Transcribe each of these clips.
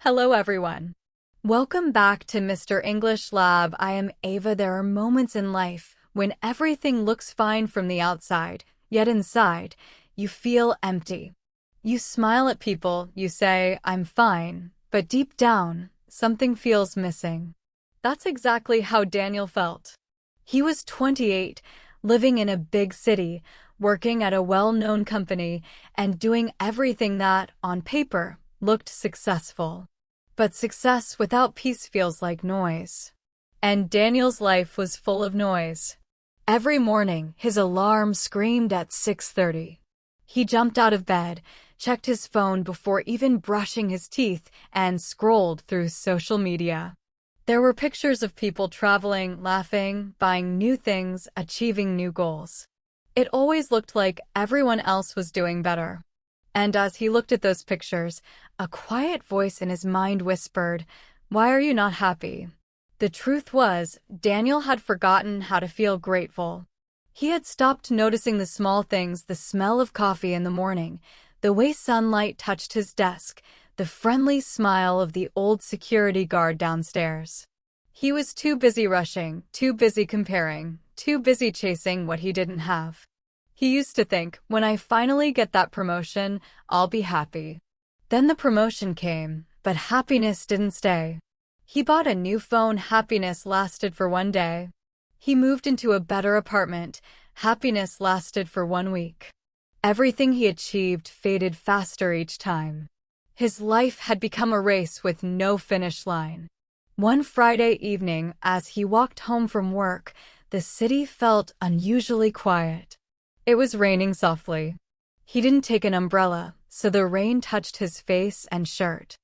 Hello, everyone. Welcome back to Mr. English Lab. I am Ava. There are moments in life when everything looks fine from the outside, yet inside, you feel empty. You smile at people, you say, "I'm fine," but deep down, something feels missing. That's exactly how Daniel felt. He was 28, living in a big city, working at a well-known company, and doing everything that, on paper, looked successful. But success without peace feels like noise. And Daniel's life was full of noise. Every morning, his alarm screamed at 6:30. He jumped out of bed, checked his phone before even brushing his teeth, and scrolled through social media. There were pictures of people traveling, laughing, buying new things, achieving new goals. It always looked like everyone else was doing better. And as he looked at those pictures, a quiet voice in his mind whispered, "Why are you not happy?" The truth was, Daniel had forgotten how to feel grateful. He had stopped noticing the small things, the smell of coffee in the morning, the way sunlight touched his desk, the friendly smile of the old security guard downstairs. He was too busy rushing, too busy comparing, too busy chasing what he didn't have. He used to think, when I finally get that promotion, I'll be happy. Then the promotion came, but happiness didn't stay. He bought a new phone. Happiness lasted for one day. He moved into a better apartment. Happiness lasted for 1 week. Everything he achieved faded faster each time. His life had become a race with no finish line. One Friday evening, as he walked home from work, the city felt unusually quiet. It was raining softly. He didn't take an umbrella, so the rain touched his face and shirt.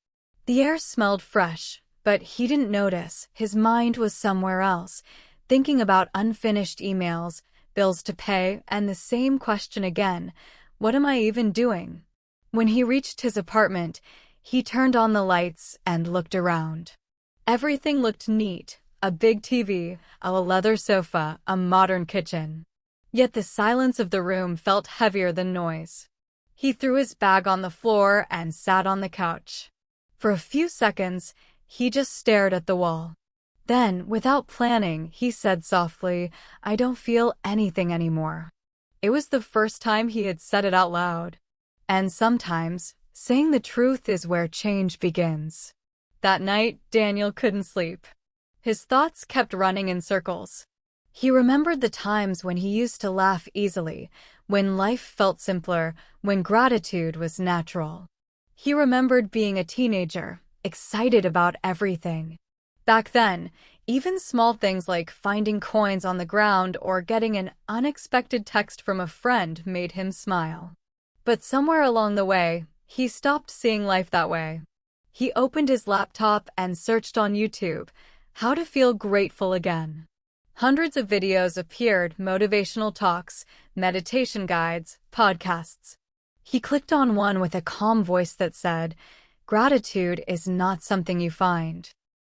The air smelled fresh, but he didn't notice. His mind was somewhere else, thinking about unfinished emails, bills to pay, and the same question again, what am I even doing? When he reached his apartment, he turned on the lights and looked around. Everything looked neat, a big TV, a leather sofa, a modern kitchen. Yet the silence of the room felt heavier than noise. He threw his bag on the floor and sat on the couch. For a few seconds, he just stared at the wall. Then, without planning, he said softly, "I don't feel anything anymore." It was the first time he had said it out loud. And sometimes, saying the truth is where change begins. That night, Daniel couldn't sleep. His thoughts kept running in circles. He remembered the times when he used to laugh easily, when life felt simpler, when gratitude was natural. He remembered being a teenager, excited about everything. Back then, even small things like finding coins on the ground or getting an unexpected text from a friend made him smile. But somewhere along the way, he stopped seeing life that way. He opened his laptop and searched on YouTube, "How to Feel Grateful Again." Hundreds of videos appeared, motivational talks, meditation guides, podcasts. He clicked on one with a calm voice that said, "Gratitude is not something you find.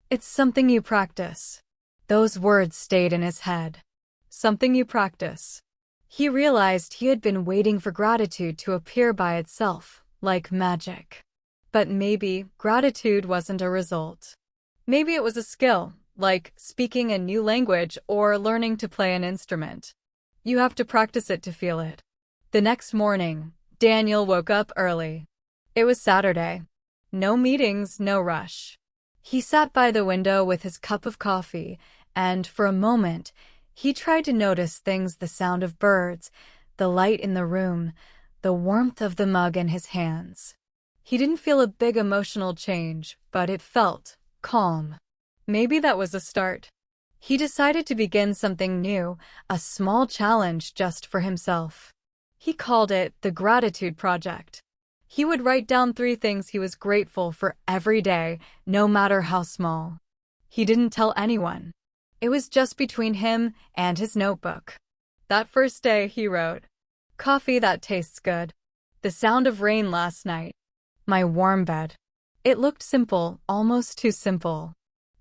It's something you practice." Those words stayed in his head. Something you practice. He realized he had been waiting for gratitude to appear by itself, like magic. But maybe gratitude wasn't a result. Maybe it was a skill, like speaking a new language or learning to play an instrument. You have to practice it to feel it. The next morning, Daniel woke up early. It was Saturday. No meetings, no rush. He sat by the window with his cup of coffee, and for a moment, he tried to notice things: the sound of birds, the light in the room, the warmth of the mug in his hands. He didn't feel a big emotional change, but it felt calm. Maybe that was a start. He decided to begin something new, a small challenge just for himself. He called it the Gratitude Project. He would write down 3 things he was grateful for every day, no matter how small. He didn't tell anyone. It was just between him and his notebook. That first day, he wrote, "Coffee that tastes good. The sound of rain last night. My warm bed." It looked simple, almost too simple.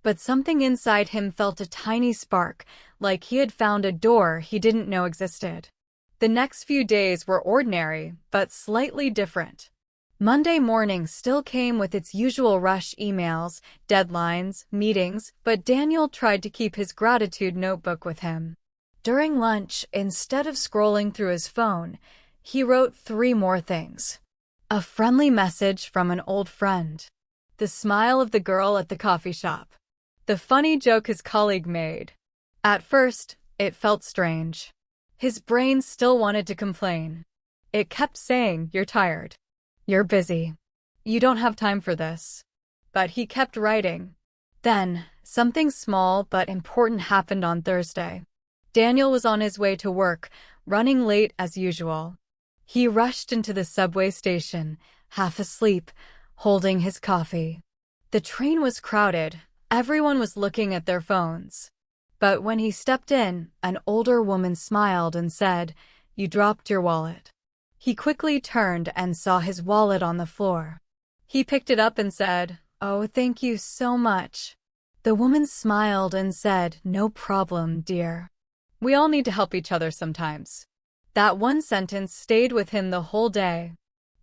But something inside him felt a tiny spark, like he had found a door he didn't know existed. The next few days were ordinary, but slightly different. Monday morning still came with its usual rush: emails, deadlines, meetings, but Daniel tried to keep his gratitude notebook with him. During lunch, instead of scrolling through his phone, he wrote 3 more things. A friendly message from an old friend. The smile of the girl at the coffee shop. The funny joke his colleague made. At first, it felt strange. His brain still wanted to complain. It kept saying, "You're tired. You're busy. You don't have time for this." But he kept writing. Then, something small but important happened on Thursday. Daniel was on his way to work, running late as usual. He rushed into the subway station, half asleep, holding his coffee. The train was crowded. Everyone was looking at their phones. But when he stepped in, an older woman smiled and said, "You dropped your wallet." He quickly turned and saw his wallet on the floor. He picked it up and said, "Oh, thank you so much." The woman smiled and said, "No problem, dear. We all need to help each other sometimes." That one sentence stayed with him the whole day.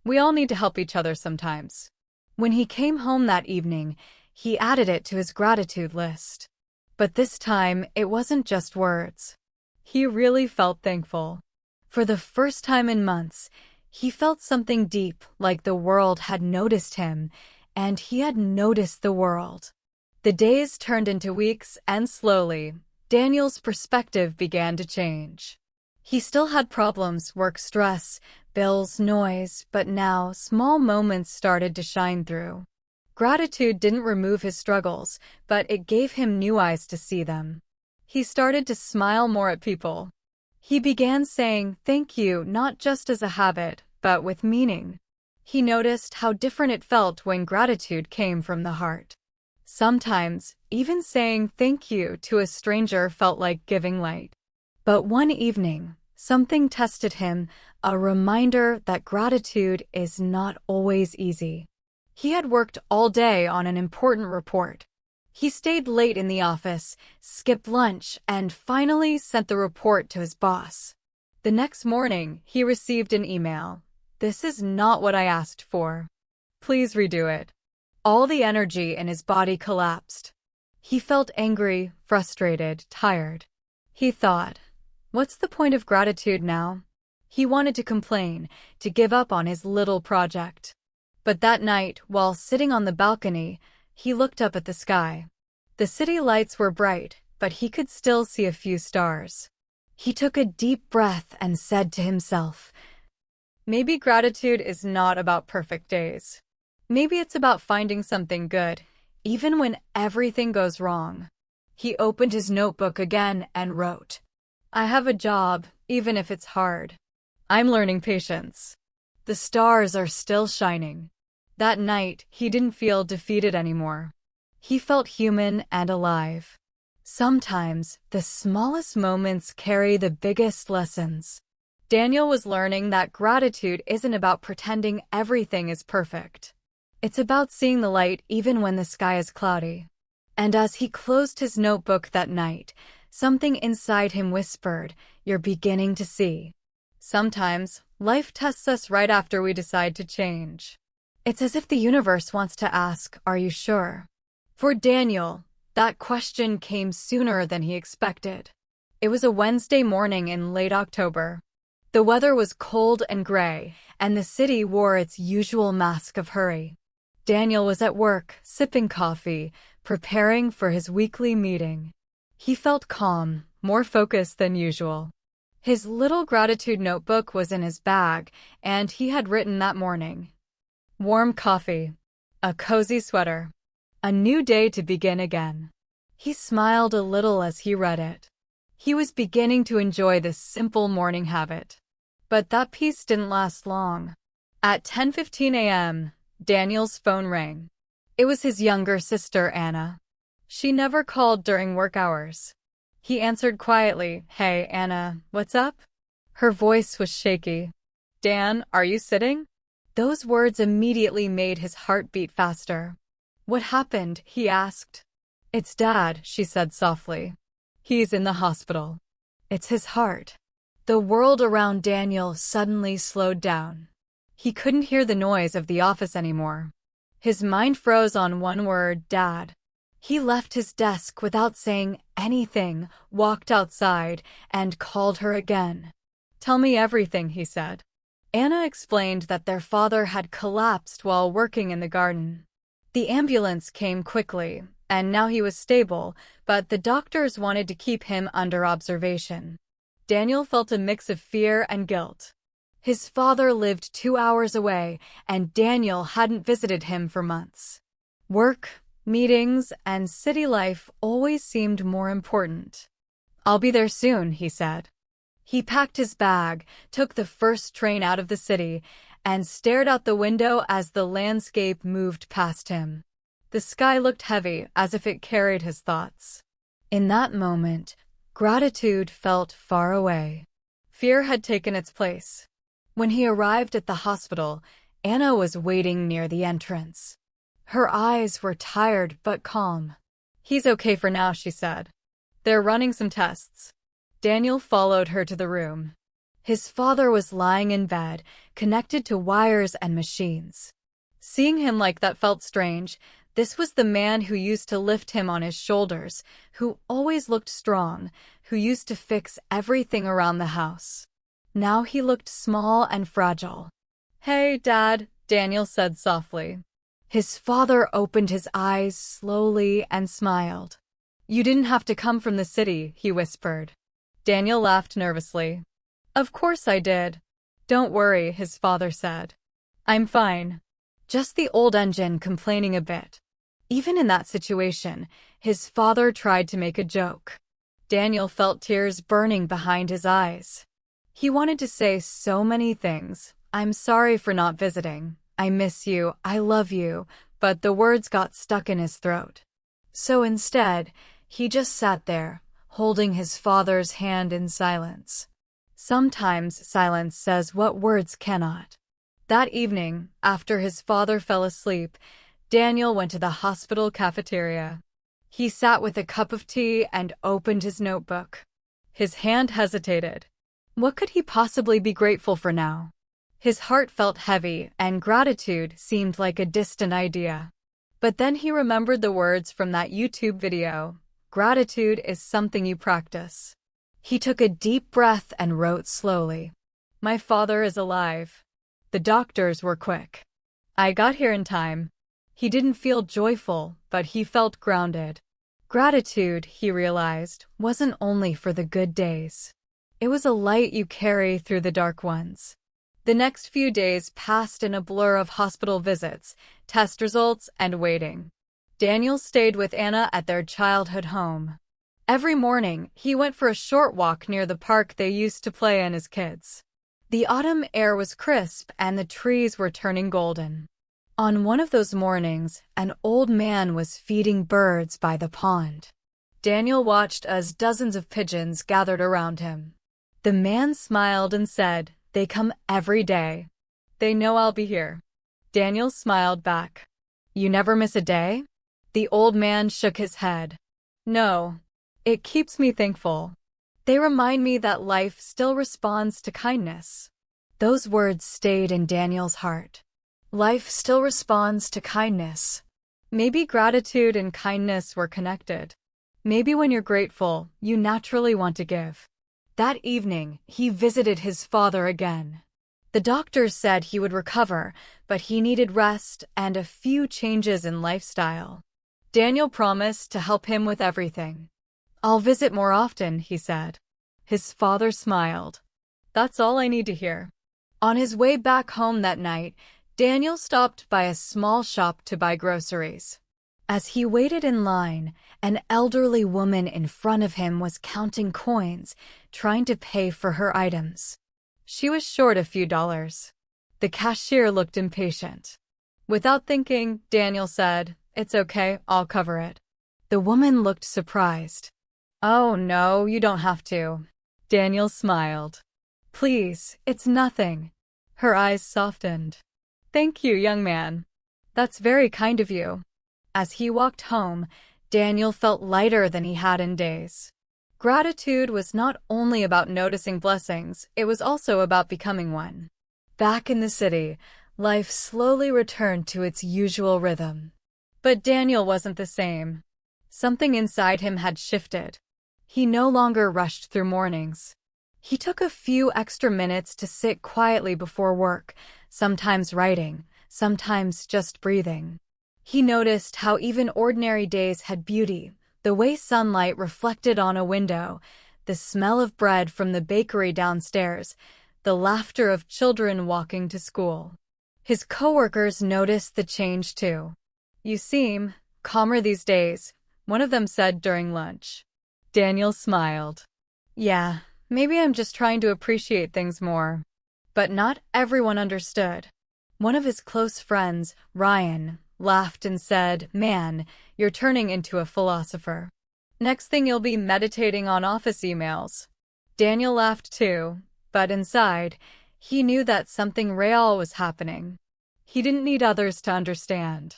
We all need to help each other sometimes. When he came home that evening, he added it to his gratitude list. But this time, it wasn't just words. He really felt thankful. For the first time in months, he felt something deep, like the world had noticed him, and he had noticed the world. The days turned into weeks, and slowly, Daniel's perspective began to change. He still had problems: work stress, bills, noise, but now small moments started to shine through. Gratitude didn't remove his struggles, but it gave him new eyes to see them. He started to smile more at people. He began saying thank you not just as a habit, but with meaning. He noticed how different it felt when gratitude came from the heart. Sometimes, even saying thank you to a stranger felt like giving light. But one evening, something tested him, a reminder that gratitude is not always easy. He had worked all day on an important report. He stayed late in the office, skipped lunch, and finally sent the report to his boss. The next morning, he received an email. "This is not what I asked for. Please redo it." All the energy in his body collapsed. He felt angry, frustrated, tired. He thought, what's the point of gratitude now? He wanted to complain, to give up on his little project. But that night, while sitting on the balcony, he looked up at the sky. The city lights were bright, but he could still see a few stars. He took a deep breath and said to himself, maybe gratitude is not about perfect days. Maybe it's about finding something good, even when everything goes wrong. He opened his notebook again and wrote, "I have a job, even if it's hard. I'm learning patience. The stars are still shining." That night, he didn't feel defeated anymore. He felt human and alive. Sometimes, the smallest moments carry the biggest lessons. Daniel was learning that gratitude isn't about pretending everything is perfect. It's about seeing the light even when the sky is cloudy. And as he closed his notebook that night, something inside him whispered, "You're beginning to see." Sometimes, life tests us right after we decide to change. It's as if the universe wants to ask, "Are you sure?" For Daniel, that question came sooner than he expected. It was a Wednesday morning in late October. The weather was cold and gray, and the city wore its usual mask of hurry. Daniel was at work, sipping coffee, preparing for his weekly meeting. He felt calm, more focused than usual. His little gratitude notebook was in his bag, and he had written that morning. Warm coffee, a cozy sweater, a new day to begin again. He smiled a little as he read it. He was beginning to enjoy this simple morning habit. But that peace didn't last long. At 10:15 a.m., Daniel's phone rang. It was his younger sister, Anna. She never called during work hours. He answered quietly, "Hey, Anna, what's up?" Her voice was shaky. "Dan, are you sitting?" Those words immediately made his heart beat faster. "What happened?" he asked. "It's Dad," she said softly. "He's in the hospital." It's his heart. The world around Daniel suddenly slowed down. He couldn't hear the noise of the office anymore. His mind froze on one word, Dad. He left his desk without saying anything, walked outside, and called her again. Tell me everything, he said. Anna explained that their father had collapsed while working in the garden. The ambulance came quickly, and now he was stable, but the doctors wanted to keep him under observation. Daniel felt a mix of fear and guilt. His father lived 2 hours away, and Daniel hadn't visited him for months. Work, meetings, and city life always seemed more important. I'll be there soon, he said. He packed his bag, took the first train out of the city, and stared out the window as the landscape moved past him. The sky looked heavy, as if it carried his thoughts. In that moment, gratitude felt far away. Fear had taken its place. When he arrived at the hospital, Anna was waiting near the entrance. Her eyes were tired but calm. He's okay for now, she said. They're running some tests. Daniel followed her to the room. His father was lying in bed, connected to wires and machines. Seeing him like that felt strange. This was the man who used to lift him on his shoulders, who always looked strong, who used to fix everything around the house. Now he looked small and fragile. Hey, Dad, Daniel said softly. His father opened his eyes slowly and smiled. You didn't have to come from the city, he whispered. Daniel laughed nervously. Of course I did. Don't worry, his father said. I'm fine. Just the old engine complaining a bit. Even in that situation, his father tried to make a joke. Daniel felt tears burning behind his eyes. He wanted to say so many things. I'm sorry for not visiting. I miss you. I love you. But the words got stuck in his throat. So instead, he just sat there, holding his father's hand in silence. Sometimes silence says what words cannot. That evening, after his father fell asleep, Daniel went to the hospital cafeteria. He sat with a cup of tea and opened his notebook. His hand hesitated. What could he possibly be grateful for now? His heart felt heavy, and gratitude seemed like a distant idea. But then he remembered the words from that YouTube video. Gratitude is something you practice. He took a deep breath and wrote slowly. My father is alive. The doctors were quick. I got here in time. He didn't feel joyful, but he felt grounded. Gratitude, he realized, wasn't only for the good days. It was a light you carry through the dark ones. The next few days passed in a blur of hospital visits, test results, and waiting. Daniel stayed with Anna at their childhood home. Every morning, he went for a short walk near the park they used to play in as kids. The autumn air was crisp and the trees were turning golden. On one of those mornings, an old man was feeding birds by the pond. Daniel watched as dozens of pigeons gathered around him. The man smiled and said, They come every day. They know I'll be here. Daniel smiled back. You never miss a day? The old man shook his head. No. It keeps me thankful. They remind me that life still responds to kindness. Those words stayed in Daniel's heart. Life still responds to kindness. Maybe gratitude and kindness were connected. Maybe when you're grateful, you naturally want to give. That evening, he visited his father again. The doctors said he would recover, but he needed rest and a few changes in lifestyle. Daniel promised to help him with everything. I'll visit more often, he said. His father smiled. That's all I need to hear. On his way back home that night, Daniel stopped by a small shop to buy groceries. As he waited in line, an elderly woman in front of him was counting coins, trying to pay for her items. She was short a few dollars. The cashier looked impatient. Without thinking, Daniel said, It's okay, I'll cover it. The woman looked surprised. Oh no, you don't have to. Daniel smiled. Please, it's nothing. Her eyes softened. Thank you, young man. That's very kind of you. As he walked home, Daniel felt lighter than he had in days. Gratitude was not only about noticing blessings, it was also about becoming one. Back in the city, life slowly returned to its usual rhythm. But Daniel wasn't the same. Something inside him had shifted. He no longer rushed through mornings. He took a few extra minutes to sit quietly before work, sometimes writing, sometimes just breathing. He noticed how even ordinary days had beauty, the way sunlight reflected on a window, the smell of bread from the bakery downstairs, the laughter of children walking to school. His coworkers noticed the change too. "You seem calmer these days," one of them said during lunch. Daniel smiled. "Yeah, maybe I'm just trying to appreciate things more." But not everyone understood. One of his close friends, Ryan, laughed and said, "Man, you're turning into a philosopher. Next thing you'll be meditating on office emails." Daniel laughed too, but inside, he knew that something real was happening. He didn't need others to understand.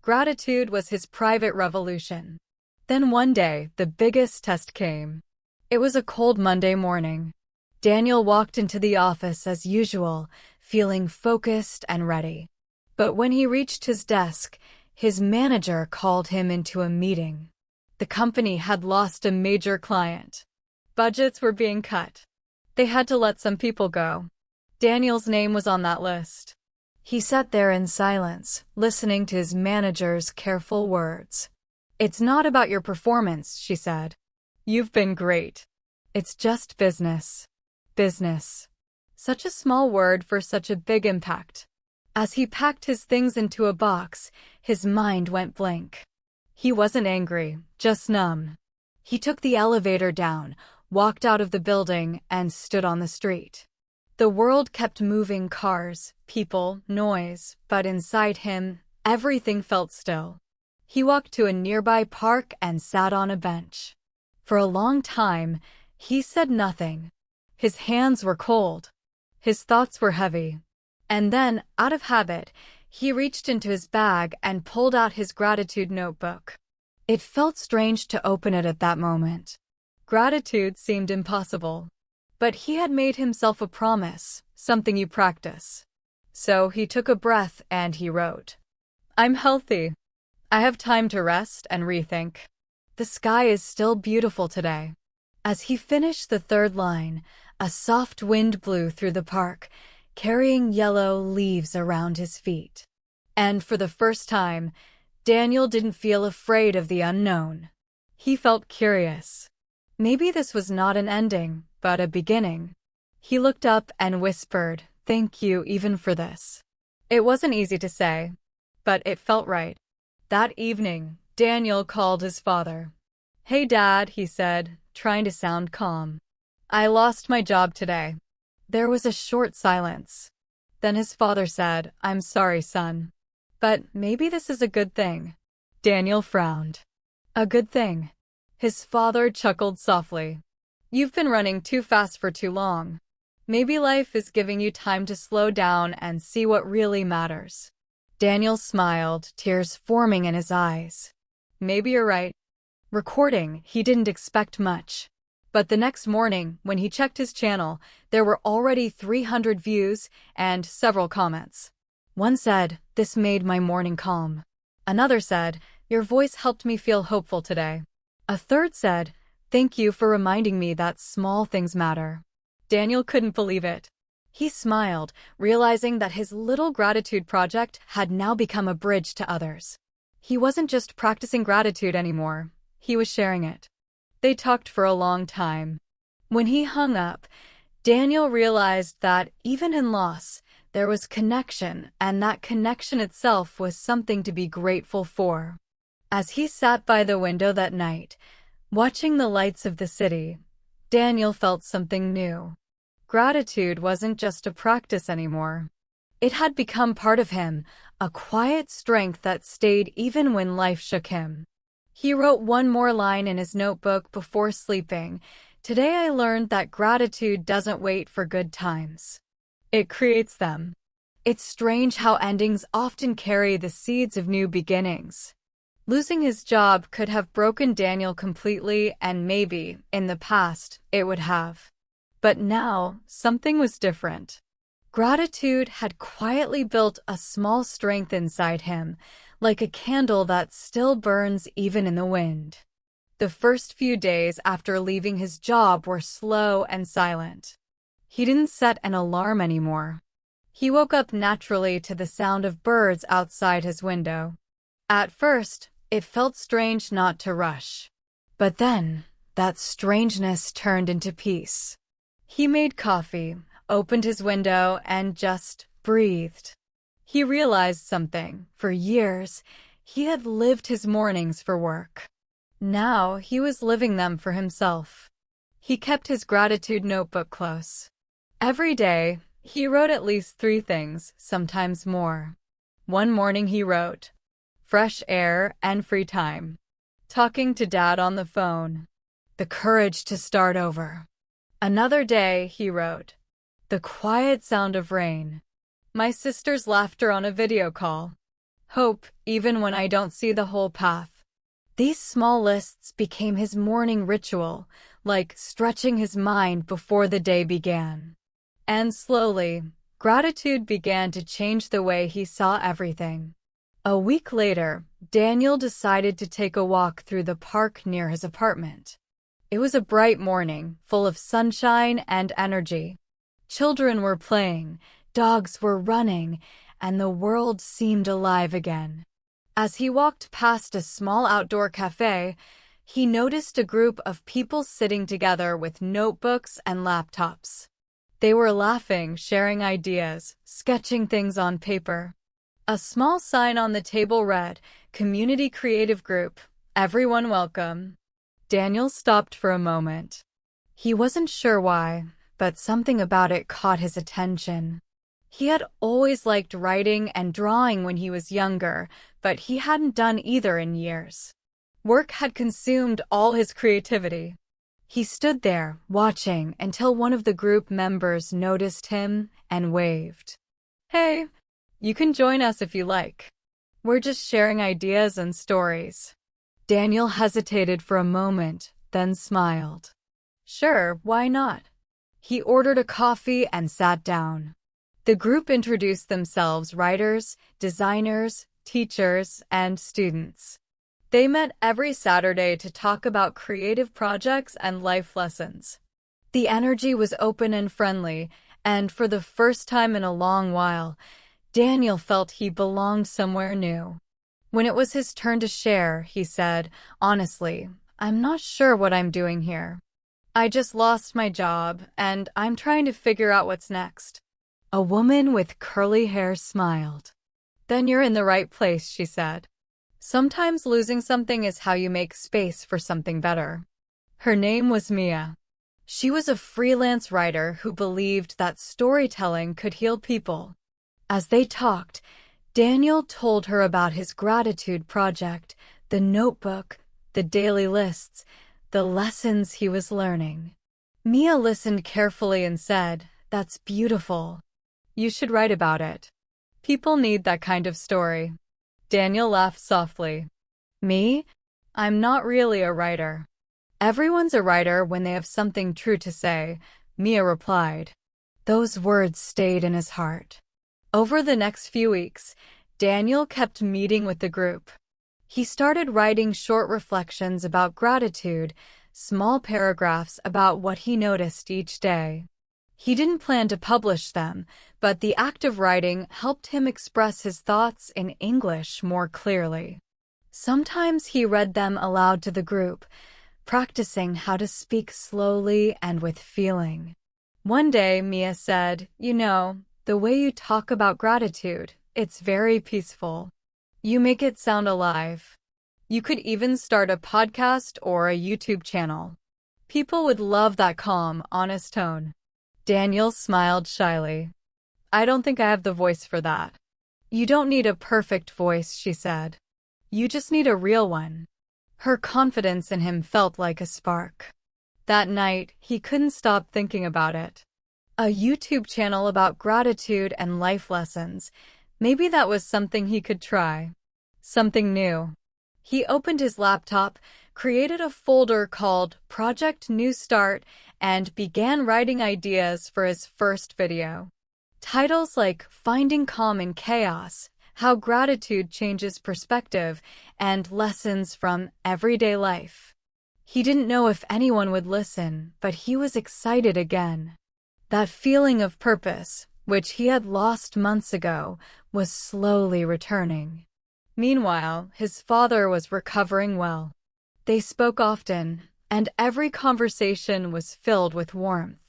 Gratitude was his private revolution. Then one day, the biggest test came. It was a cold Monday morning. Daniel walked into the office as usual, feeling focused and ready. But when he reached his desk, his manager called him into a meeting. The company had lost a major client. Budgets were being cut. They had to let some people go. Daniel's name was on that list. He sat there in silence, listening to his manager's careful words. "It's not about your performance," she said. "You've been great. It's just business." Business. Such a small word for such a big impact. As he packed his things into a box, his mind went blank. He wasn't angry, just numb. He took the elevator down, walked out of the building, and stood on the street. The world kept moving, cars, people, noise, but inside him, everything felt still. He walked to a nearby park and sat on a bench. For a long time, he said nothing. His hands were cold. His thoughts were heavy. And then, out of habit, he reached into his bag and pulled out his gratitude notebook. It felt strange to open it at that moment. Gratitude seemed impossible. But he had made himself a promise, something you practice. So he took a breath and he wrote, "I'm healthy. I have time to rest and rethink. The sky is still beautiful today." As he finished the third line, a soft wind blew through the park, carrying yellow leaves around his feet. And for the first time, Daniel didn't feel afraid of the unknown. He felt curious. Maybe this was not an ending, but a beginning. He looked up and whispered, "Thank you even for this." It wasn't easy to say, but it felt right. That evening, Daniel called his father. "Hey, Dad," he said, trying to sound calm. "I lost my job today." There was a short silence. Then his father said, "I'm sorry, son. But maybe this is a good thing." Daniel frowned. "A good thing?" His father chuckled softly. "You've been running too fast for too long. Maybe life is giving you time to slow down and see what really matters." Daniel smiled, tears forming in his eyes. "Maybe you're right." Recording, he didn't expect much. But the next morning, when he checked his channel, there were already 300 views and several comments. One said, "This made my morning calm." Another said, "Your voice helped me feel hopeful today." A third said, "Thank you for reminding me that small things matter." Daniel couldn't believe it. He smiled, realizing that his little gratitude project had now become a bridge to others. He wasn't just practicing gratitude anymore. He was sharing it. They talked for a long time. When he hung up, Daniel realized that even in loss, there was connection, and that connection itself was something to be grateful for. As he sat by the window that night, watching the lights of the city, Daniel felt something new. Gratitude wasn't just a practice anymore. It had become part of him, a quiet strength that stayed even when life shook him. He wrote one more line in his notebook before sleeping. "Today I learned that gratitude doesn't wait for good times. It creates them." It's strange how endings often carry the seeds of new beginnings. Losing his job could have broken Daniel completely, and maybe, in the past, it would have. But now, something was different. Gratitude had quietly built a small strength inside him, like a candle that still burns even in the wind. The first few days after leaving his job were slow and silent. He didn't set an alarm anymore. He woke up naturally to the sound of birds outside his window. At first, it felt strange not to rush. But then, that strangeness turned into peace. He made coffee, opened his window, and just breathed. He realized something. For years, he had lived his mornings for work. Now, he was living them for himself. He kept his gratitude notebook close. Every day, he wrote at least 3 things, sometimes more. One morning he wrote, "Fresh air and free time. Talking to Dad on the phone. The courage to start over." Another day he wrote, "The quiet sound of rain. My sister's laughter on a video call. Hope, even when I don't see the whole path." These small lists became his morning ritual, like stretching his mind before the day began. And slowly, gratitude began to change the way he saw everything. A week later, Daniel decided to take a walk through the park near his apartment. It was a bright morning, full of sunshine and energy. Children were playing, dogs were running, and the world seemed alive again. As he walked past a small outdoor cafe, he noticed a group of people sitting together with notebooks and laptops. They were laughing, sharing ideas, sketching things on paper. A small sign on the table read, "Community Creative Group. Everyone welcome." Daniel stopped for a moment. He wasn't sure why, but something about it caught his attention. He had always liked writing and drawing when he was younger, but he hadn't done either in years. Work had consumed all his creativity. He stood there, watching, until one of the group members noticed him and waved. "Hey, you can join us if you like. We're just sharing ideas and stories." Daniel hesitated for a moment, then smiled. "Sure, why not?" He ordered a coffee and sat down. The group introduced themselves: writers, designers, teachers, and students. They met every Saturday to talk about creative projects and life lessons. The energy was open and friendly, and for the first time in a long while, Daniel felt he belonged somewhere new. When it was his turn to share, he said, "Honestly, I'm not sure what I'm doing here. I just lost my job, and I'm trying to figure out what's next." A woman with curly hair smiled. "Then you're in the right place," she said. "Sometimes losing something is how you make space for something better." Her name was Mia. She was a freelance writer who believed that storytelling could heal people. As they talked, Daniel told her about his gratitude project, the notebook, the daily lists, the lessons he was learning. Mia listened carefully and said, "That's beautiful. You should write about it. People need that kind of story." Daniel laughed softly. "Me? I'm not really a writer." "Everyone's a writer when they have something true to say," Mia replied. Those words stayed in his heart. Over the next few weeks, Daniel kept meeting with the group. He started writing short reflections about gratitude, small paragraphs about what he noticed each day. He didn't plan to publish them, but the act of writing helped him express his thoughts in English more clearly. Sometimes he read them aloud to the group, practicing how to speak slowly and with feeling. One day, Mia said, "You know, the way you talk about gratitude, it's very peaceful. You make it sound alive. You could even start a podcast or a YouTube channel. People would love that calm, honest tone." Daniel smiled shyly. "I don't think I have the voice for that." "You don't need a perfect voice," she said. "You just need a real one." Her confidence in him felt like a spark. That night, he couldn't stop thinking about it. A YouTube channel about gratitude and life lessons. Maybe that was something he could try. Something new. He opened his laptop, created a folder called Project New Start, and began writing ideas for his first video. Titles like Finding Calm in Chaos, How Gratitude Changes Perspective, and Lessons from Everyday Life. He didn't know if anyone would listen, but he was excited again. That feeling of purpose, which he had lost months ago, was slowly returning. Meanwhile, his father was recovering well. They spoke often, and every conversation was filled with warmth.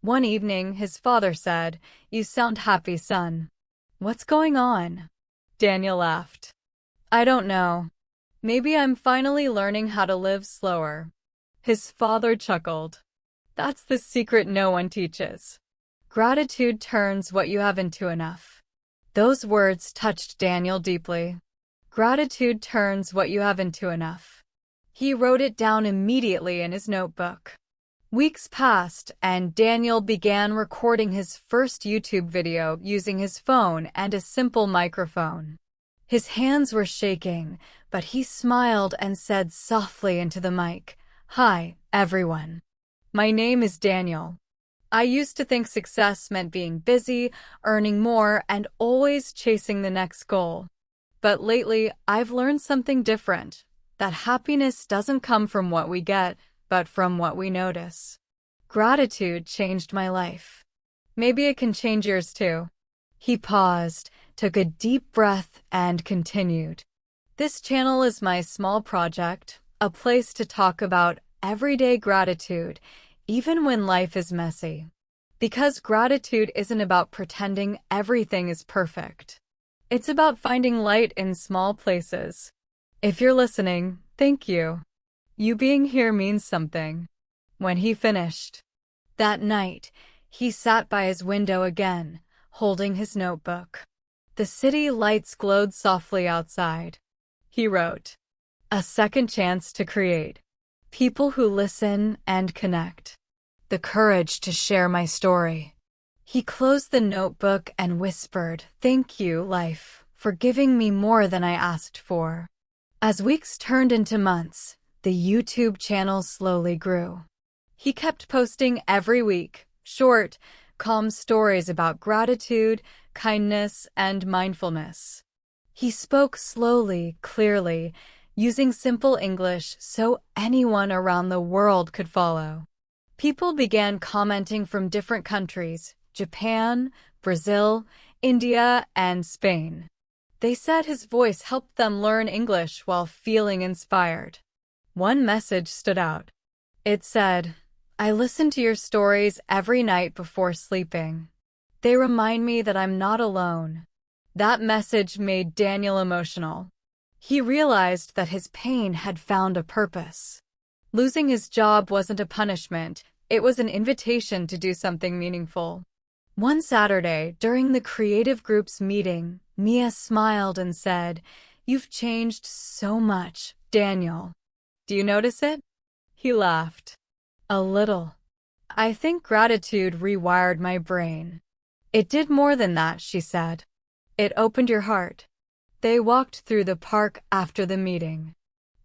One evening, his father said, "You sound happy, son." "What's going on?" Daniel laughed. "I don't know. Maybe I'm finally learning how to live slower." His father chuckled. "That's the secret no one teaches. Gratitude turns what you have into enough." Those words touched Daniel deeply. Gratitude turns what you have into enough. He wrote it down immediately in his notebook. Weeks passed, and Daniel began recording his first YouTube video using his phone and a simple microphone. His hands were shaking, but he smiled and said softly into the mic, "Hi, everyone. My name is Daniel. I used to think success meant being busy, earning more, and always chasing the next goal. But lately, I've learned something different, that happiness doesn't come from what we get, but from what we notice. Gratitude changed my life. Maybe it can change yours too." He paused, took a deep breath, and continued. "This channel is my small project, a place to talk about everyday gratitude, even when life is messy. Because gratitude isn't about pretending everything is perfect. It's about finding light in small places. If you're listening, thank you. You being here means something." When he finished, that night, he sat by his window again, holding his notebook. The city lights glowed softly outside. He wrote, "A second chance to create. People who listen and connect. The courage to share my story." He closed the notebook and whispered, "Thank you, life, for giving me more than I asked for." As weeks turned into months, the YouTube channel slowly grew. He kept posting every week, short, calm stories about gratitude, kindness, and mindfulness. He spoke slowly, clearly, using simple English so anyone around the world could follow. People began commenting from different countries: Japan, Brazil, India, and Spain. They said his voice helped them learn English while feeling inspired. One message stood out. It said, "I listen to your stories every night before sleeping. They remind me that I'm not alone." That message made Daniel emotional. He realized that his pain had found a purpose. Losing his job wasn't a punishment, it was an invitation to do something meaningful. One Saturday, during the creative group's meeting, Mia smiled and said, "You've changed so much, Daniel. Do you notice it?" He laughed. "A little. I think gratitude rewired my brain." "It did more than that," she said. "It opened your heart." They walked through the park after the meeting.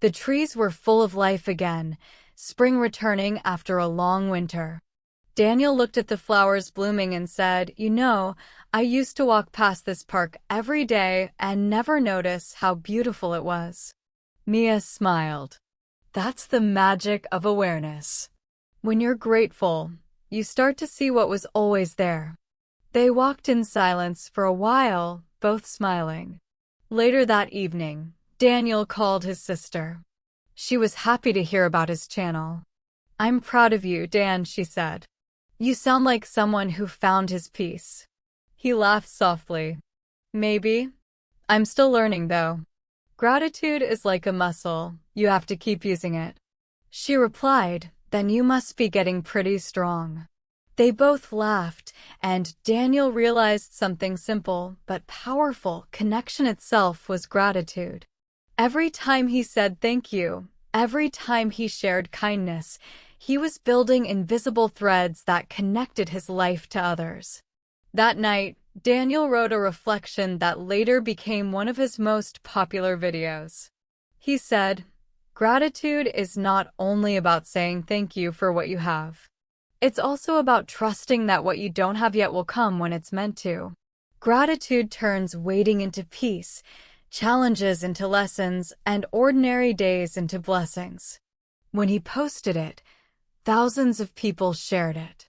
The trees were full of life again, spring returning after a long winter. Daniel looked at the flowers blooming and said, "You know, I used to walk past this park every day and never notice how beautiful it was." Mia smiled. "That's the magic of awareness. When you're grateful, you start to see what was always there." They walked in silence for a while, both smiling. Later that evening, Daniel called his sister. She was happy to hear about his channel. "I'm proud of you, Dan," she said. "You sound like someone who found his peace." He laughed softly. "Maybe. I'm still learning, though. Gratitude is like a muscle. You have to keep using it." She replied, "Then you must be getting pretty strong." They both laughed, and Daniel realized something simple but powerful. Connection itself was gratitude. Every time he said thank you, every time he shared kindness, he was building invisible threads that connected his life to others. That night, Daniel wrote a reflection that later became one of his most popular videos. He said, "Gratitude is not only about saying thank you for what you have. It's also about trusting that what you don't have yet will come when it's meant to. Gratitude turns waiting into peace, challenges into lessons, and ordinary days into blessings. When he posted it, thousands of people shared it.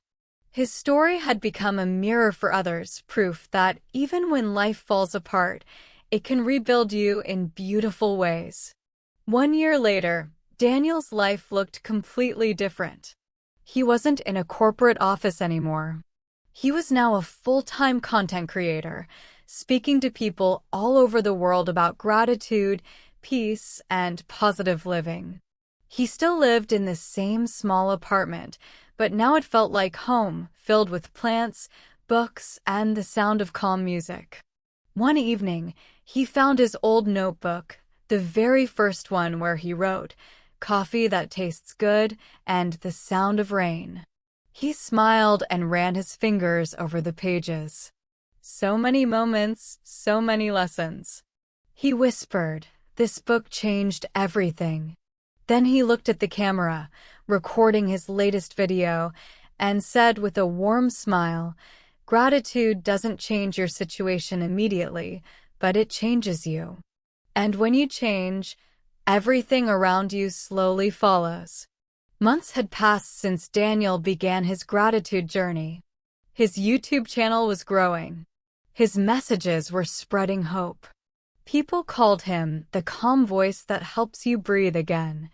His story had become a mirror for others, proof that even when life falls apart, it can rebuild you in beautiful ways. 1 year later, Daniel's life looked completely different. He wasn't in a corporate office anymore. He was now a full-time content creator, speaking to people all over the world about gratitude, peace, and positive living. He still lived in the same small apartment, but now it felt like home, filled with plants, books, and the sound of calm music. One evening, he found his old notebook, the very first one where he wrote, "Coffee that tastes good," and "the sound of rain." He smiled and ran his fingers over the pages. So many moments, so many lessons. He whispered, "This book changed everything." Then he looked at the camera, recording his latest video, and said with a warm smile, "Gratitude doesn't change your situation immediately, but it changes you. And when you change, everything around you slowly follows." Months had passed since Daniel began his gratitude journey. His YouTube channel was growing. His messages were spreading hope. People called him the calm voice that helps you breathe again.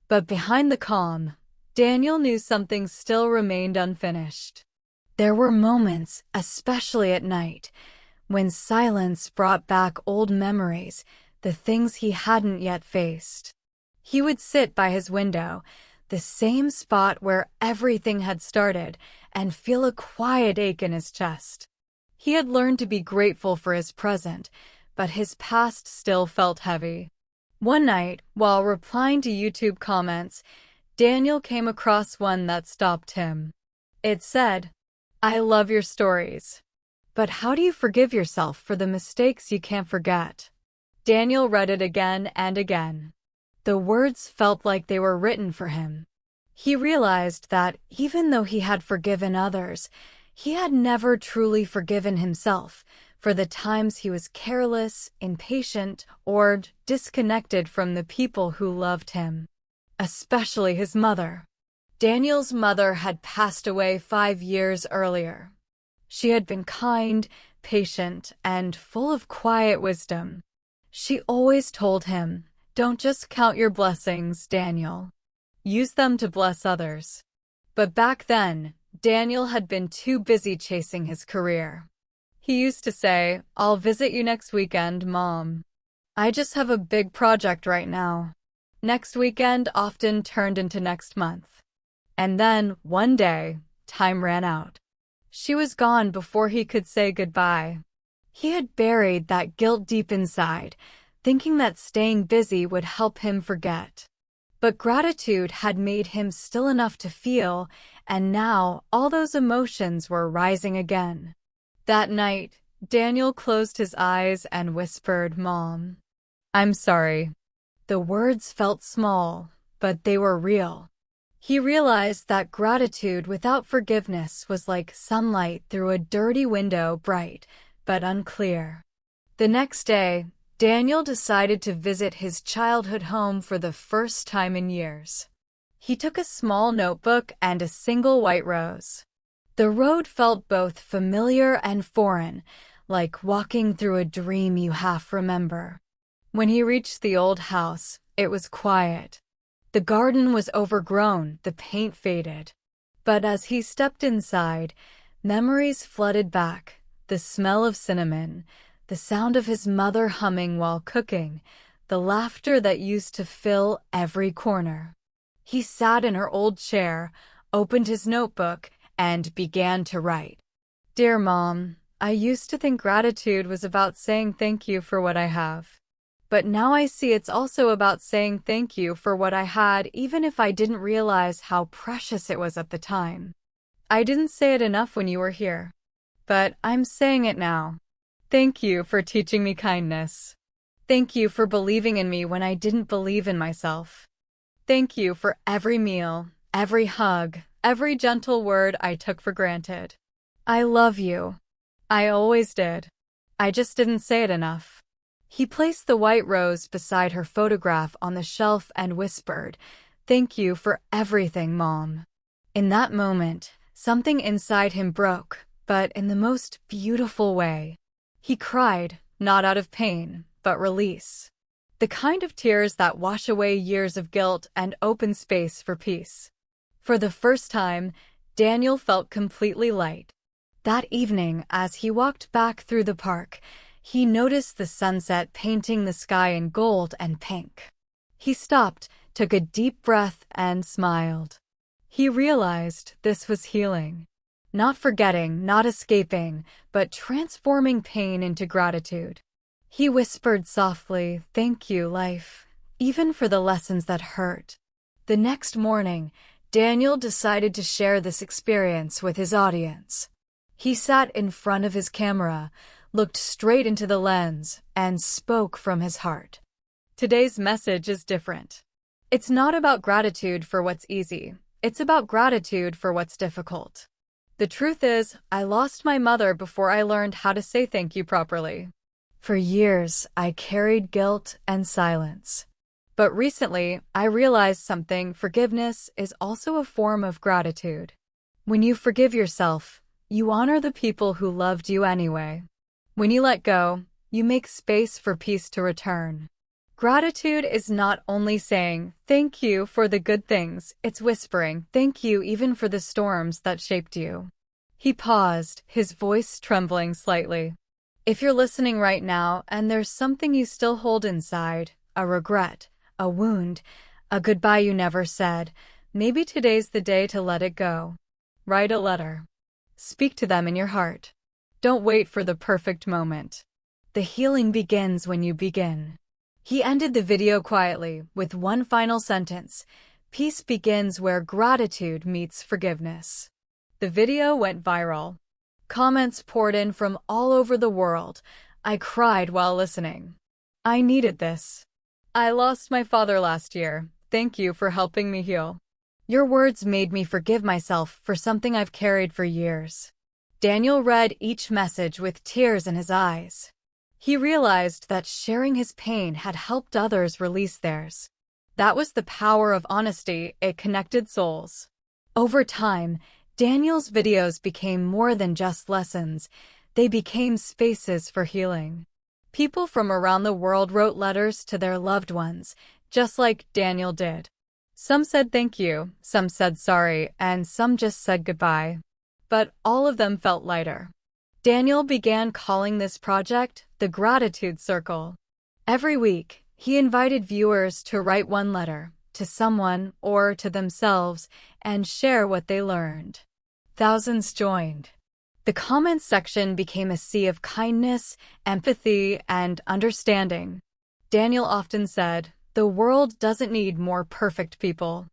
But behind the calm, Daniel knew something still remained unfinished. There were moments, especially at night, when silence brought back old memories, the things he hadn't yet faced. He would sit by his window, the same spot where everything had started, and feel a quiet ache in his chest. He had learned to be grateful for his present, but his past still felt heavy. One night, while replying to YouTube comments, Daniel came across one that stopped him. It said, "I love your stories. But how do you forgive yourself for the mistakes you can't forget?" Daniel read it again and again. The words felt like they were written for him. He realized that even though he had forgiven others, he had never truly forgiven himself for the times he was careless, impatient, or disconnected from the people who loved him, especially his mother. Daniel's mother had passed away 5 years earlier. She had been kind, patient, and full of quiet wisdom. She always told him, "Don't just count your blessings, Daniel. Use them to bless others." But back then, Daniel had been too busy chasing his career. He used to say, "I'll visit you next weekend, Mom. I just have a big project right now." Next weekend often turned into next month. And then, one day, time ran out. She was gone before he could say goodbye. He had buried that guilt deep inside, thinking that staying busy would help him forget. But gratitude had made him still enough to feel, and now all those emotions were rising again. That night, Daniel closed his eyes and whispered, "Mom, I'm sorry." The words felt small, but they were real. He realized that gratitude without forgiveness was like sunlight through a dirty window, bright but unclear. The next day, Daniel decided to visit his childhood home for the first time in years. He took a small notebook and a single white rose. The road felt both familiar and foreign, like walking through a dream you half remember. When he reached the old house, it was quiet. The garden was overgrown, the paint faded. But as he stepped inside, memories flooded back, the smell of cinnamon, the sound of his mother humming while cooking, the laughter that used to fill every corner. He sat in her old chair, opened his notebook, and began to write. "Dear Mom, I used to think gratitude was about saying thank you for what I have. But now I see it's also about saying thank you for what I had, even if I didn't realize how precious it was at the time. I didn't say it enough when you were here, but I'm saying it now. Thank you for teaching me kindness. Thank you for believing in me when I didn't believe in myself. Thank you for every meal, every hug, Every gentle word I took for granted. I love you. I always did. I just didn't say it enough. He placed the white rose beside her photograph on the shelf and whispered, "Thank you for everything, Mom." In that moment, something inside him broke, but in the most beautiful way. He cried, not out of pain, but release. The kind of tears that wash away years of guilt and open space for peace. For the first time, Daniel felt completely light. That evening, as he walked back through the park, he noticed the sunset painting the sky in gold and pink. He stopped, took a deep breath, and smiled. He realized this was healing. Not forgetting, not escaping, but transforming pain into gratitude. He whispered softly, "Thank you, life, even for the lessons that hurt." The next morning, Daniel decided to share this experience with his audience. He sat in front of his camera, looked straight into the lens, and spoke from his heart. Today's message is different. It's not about gratitude for what's easy. It's about gratitude for what's difficult. The truth is, I lost my mother before I learned how to say thank you properly. For years, I carried guilt and silence. But recently, I realized something: forgiveness is also a form of gratitude. When you forgive yourself, you honor the people who loved you anyway. When you let go, you make space for peace to return. Gratitude is not only saying, "Thank you for the good things," it's whispering, "Thank you even for the storms that shaped you." He paused, his voice trembling slightly. If you're listening right now and there's something you still hold inside, a regret, a wound, a goodbye you never said, maybe today's the day to let it go. Write a letter. Speak to them in your heart. Don't wait for the perfect moment. The healing begins when you begin. He ended the video quietly with one final sentence: "Peace begins where gratitude meets forgiveness." The video went viral. Comments poured in from all over the world. I cried while listening. I needed this. I lost my father last year. Thank you for helping me heal. Your words made me forgive myself for something I've carried for years. Daniel read each message with tears in his eyes. He realized that sharing his pain had helped others release theirs. That was the power of honesty. It connected souls. Over time, Daniel's videos became more than just lessons. They became spaces for healing. People from around the world wrote letters to their loved ones, just like Daniel did. Some said thank you, some said sorry, and some just said goodbye. But all of them felt lighter. Daniel began calling this project the Gratitude Circle. Every week, he invited viewers to write one letter, to someone or to themselves, and share what they learned. Thousands joined. The comments section became a sea of kindness, empathy, and understanding. Daniel often said, "The world doesn't need more perfect people.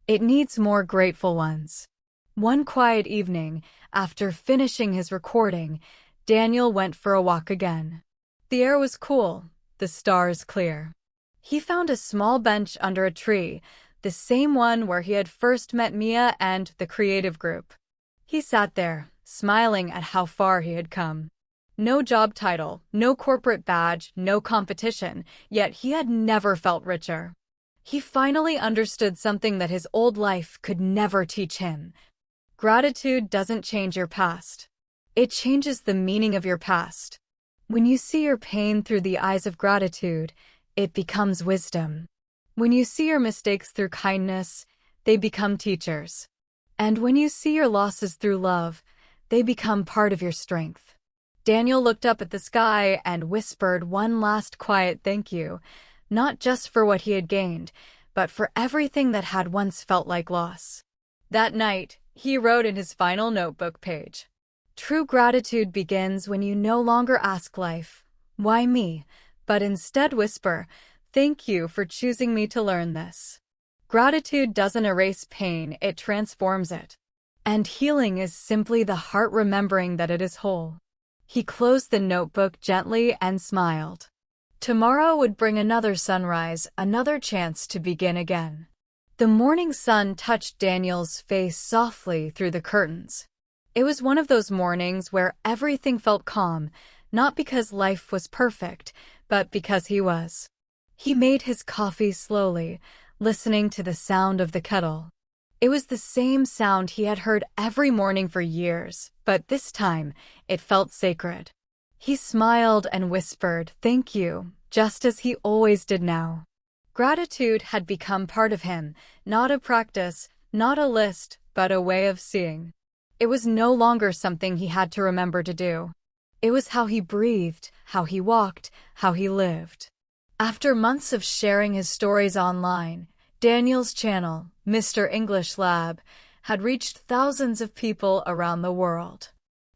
It needs more grateful ones." One quiet evening, after finishing his recording, Daniel went for a walk again. The air was cool, the stars clear. He found a small bench under a tree, the same one where he had first met Mia and the creative group. He sat there, smiling at how far he had come. No job title, no corporate badge, no competition, yet he had never felt richer. He finally understood something that his old life could never teach him. Gratitude doesn't change your past. It changes the meaning of your past. When you see your pain through the eyes of gratitude, it becomes wisdom. When you see your mistakes through kindness, they become teachers. And when you see your losses through love, they become part of your strength. Daniel looked up at the sky and whispered one last quiet thank you, not just for what he had gained, but for everything that had once felt like loss. That night, he wrote in his final notebook page, "True gratitude begins when you no longer ask life, 'Why me?' but instead whisper, 'Thank you for choosing me to learn this.'" Gratitude doesn't erase pain, it transforms it. And healing is simply the heart remembering that it is whole. He closed the notebook gently and smiled. Tomorrow would bring another sunrise, another chance to begin again. The morning sun touched Daniel's face softly through the curtains. It was one of those mornings where everything felt calm, not because life was perfect, but because he was. He made his coffee slowly, listening to the sound of the kettle. It was the same sound he had heard every morning for years, but this time it felt sacred. He smiled and whispered, "Thank you," just as he always did now. Gratitude had become part of him, not a practice, not a list, but a way of seeing. It was no longer something he had to remember to do. It was how he breathed, how he walked, how he lived. After months of sharing his stories online, Daniel's channel, Mr. English Lab, had reached thousands of people around the world.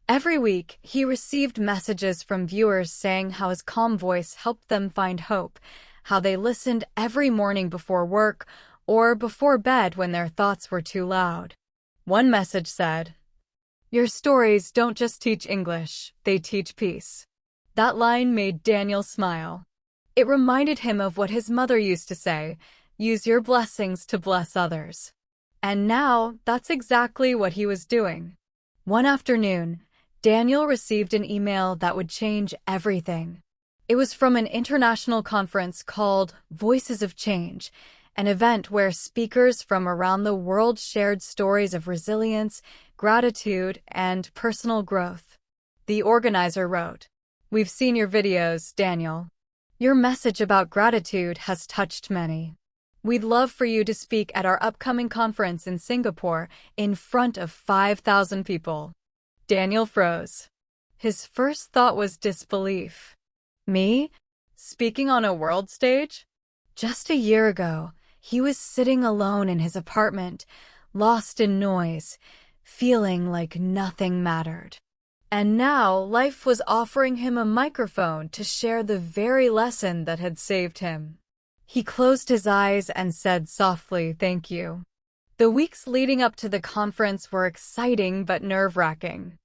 Every week, he received messages from viewers saying how his calm voice helped them find hope, how they listened every morning before work or before bed when their thoughts were too loud. One message said, "Your stories don't just teach English, they teach peace." That line made Daniel smile. It reminded him of what his mother used to say, "Use your blessings to bless others." And now, that's exactly what he was doing. One afternoon, Daniel received an email that would change everything. It was from an international conference called Voices of Change, an event where speakers from around the world shared stories of resilience, gratitude, and personal growth. The organizer wrote, "We've seen your videos, Daniel. Your message about gratitude has touched many. We'd love for you to speak at our upcoming conference in Singapore in front of 5,000 people." Daniel froze. His first thought was disbelief. Me? Speaking on a world stage? Just a year ago, he was sitting alone in his apartment, lost in noise, feeling like nothing mattered. And now life was offering him a microphone to share the very lesson that had saved him. He closed his eyes and said softly, "Thank you." The weeks leading up to the conference were exciting but nerve-wracking.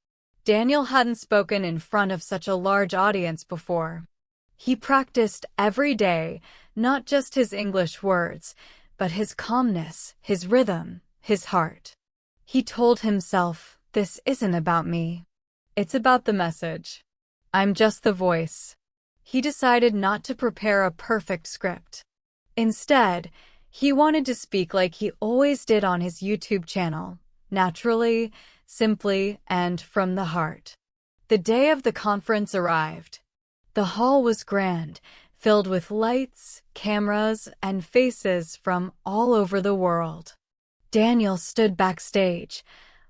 Daniel hadn't spoken in front of such a large audience before. He practiced every day, not just his English words, but his calmness, his rhythm, his heart. He told himself, "This isn't about me. It's about the message. I'm just the voice." He decided not to prepare a perfect script. Instead, he wanted to speak like he always did on his YouTube channel, naturally, simply, and from the heart. The day of the conference arrived. The hall was grand, filled with lights, cameras, and faces from all over the world. Daniel stood backstage,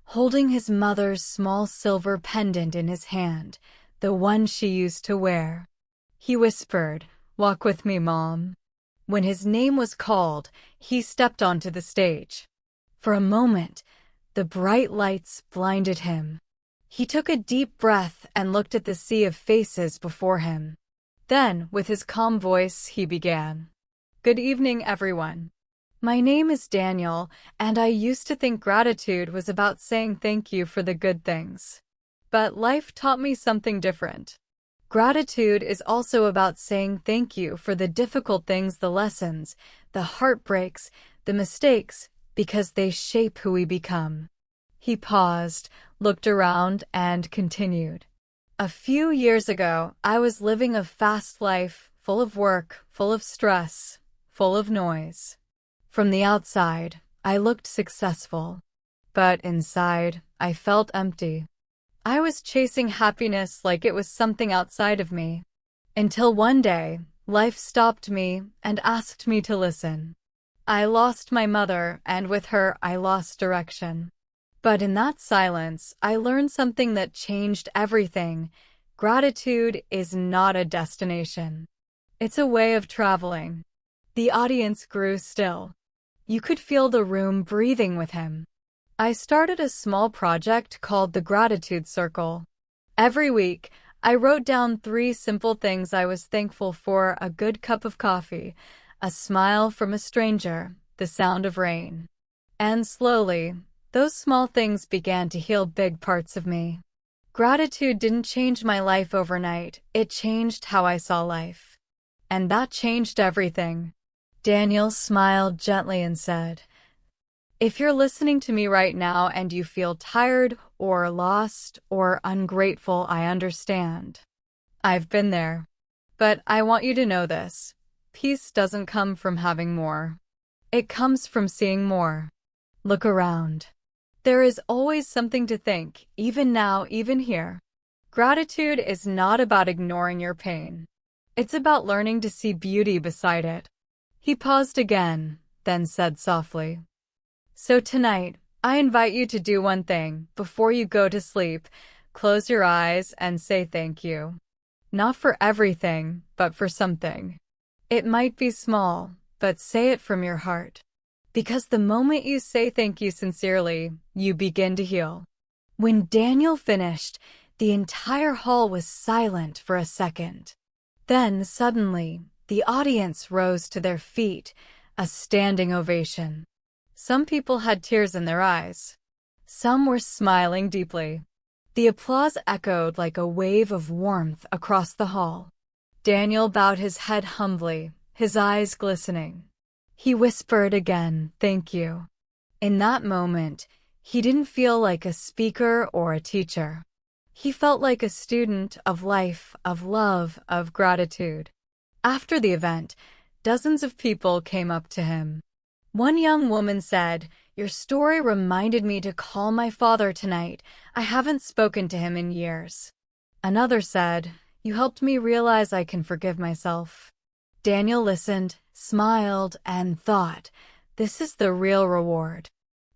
holding his mother's small silver pendant in his hand, the one she used to wear. He whispered, "Walk with me, Mom." When his name was called, he stepped onto the stage. For a moment, the bright lights blinded him. He took a deep breath and looked at the sea of faces before him. Then, with his calm voice, he began. "Good evening, everyone. My name is Daniel, and I used to think gratitude was about saying thank you for the good things. But life taught me something different. Gratitude is also about saying thank you for the difficult things, the lessons, the heartbreaks, the mistakes, because they shape who we become." He paused, looked around, and continued. "A few years ago, I was living a fast life, full of work, full of stress, full of noise. From the outside, I looked successful, but inside, I felt empty. I was chasing happiness like it was something outside of me. Until one day, life stopped me and asked me to listen. I lost my mother, and with her, I lost direction. But in that silence, I learned something that changed everything. Gratitude is not a destination. It's a way of traveling." The audience grew still. You could feel the room breathing with him. I started a small project called the Gratitude Circle. Every week, I wrote down 3 simple things I was thankful for: a good cup of coffee, a smile from a stranger, the sound of rain. And slowly, those small things began to heal big parts of me. Gratitude didn't change my life overnight, it changed how I saw life. And that changed everything. Daniel smiled gently and said, If you're listening to me right now and you feel tired or lost or ungrateful, I understand. I've been there. But I want you to know this. Peace doesn't come from having more. It comes from seeing more. Look around. There is always something to think, even now, even here. Gratitude is not about ignoring your pain. It's about learning to see beauty beside it. He paused again, then said softly, "So tonight, I invite you to do one thing before you go to sleep. Close your eyes and say thank you. Not for everything, but for something. It might be small, but say it from your heart. Because the moment you say thank you sincerely, you begin to heal." When Daniel finished, the entire hall was silent for a second. Then, suddenly, the audience rose to their feet, a standing ovation. Some people had tears in their eyes. Some were smiling deeply. The applause echoed like a wave of warmth across the hall. Daniel bowed his head humbly, his eyes glistening. He whispered again, "Thank you." In that moment, he didn't feel like a speaker or a teacher. He felt like a student of life, of love, of gratitude. After the event, dozens of people came up to him. One young woman said, "Your story reminded me to call my father tonight. I haven't spoken to him in years." Another said, "You helped me realize I can forgive myself." Daniel listened, smiled, and thought, this is the real reward.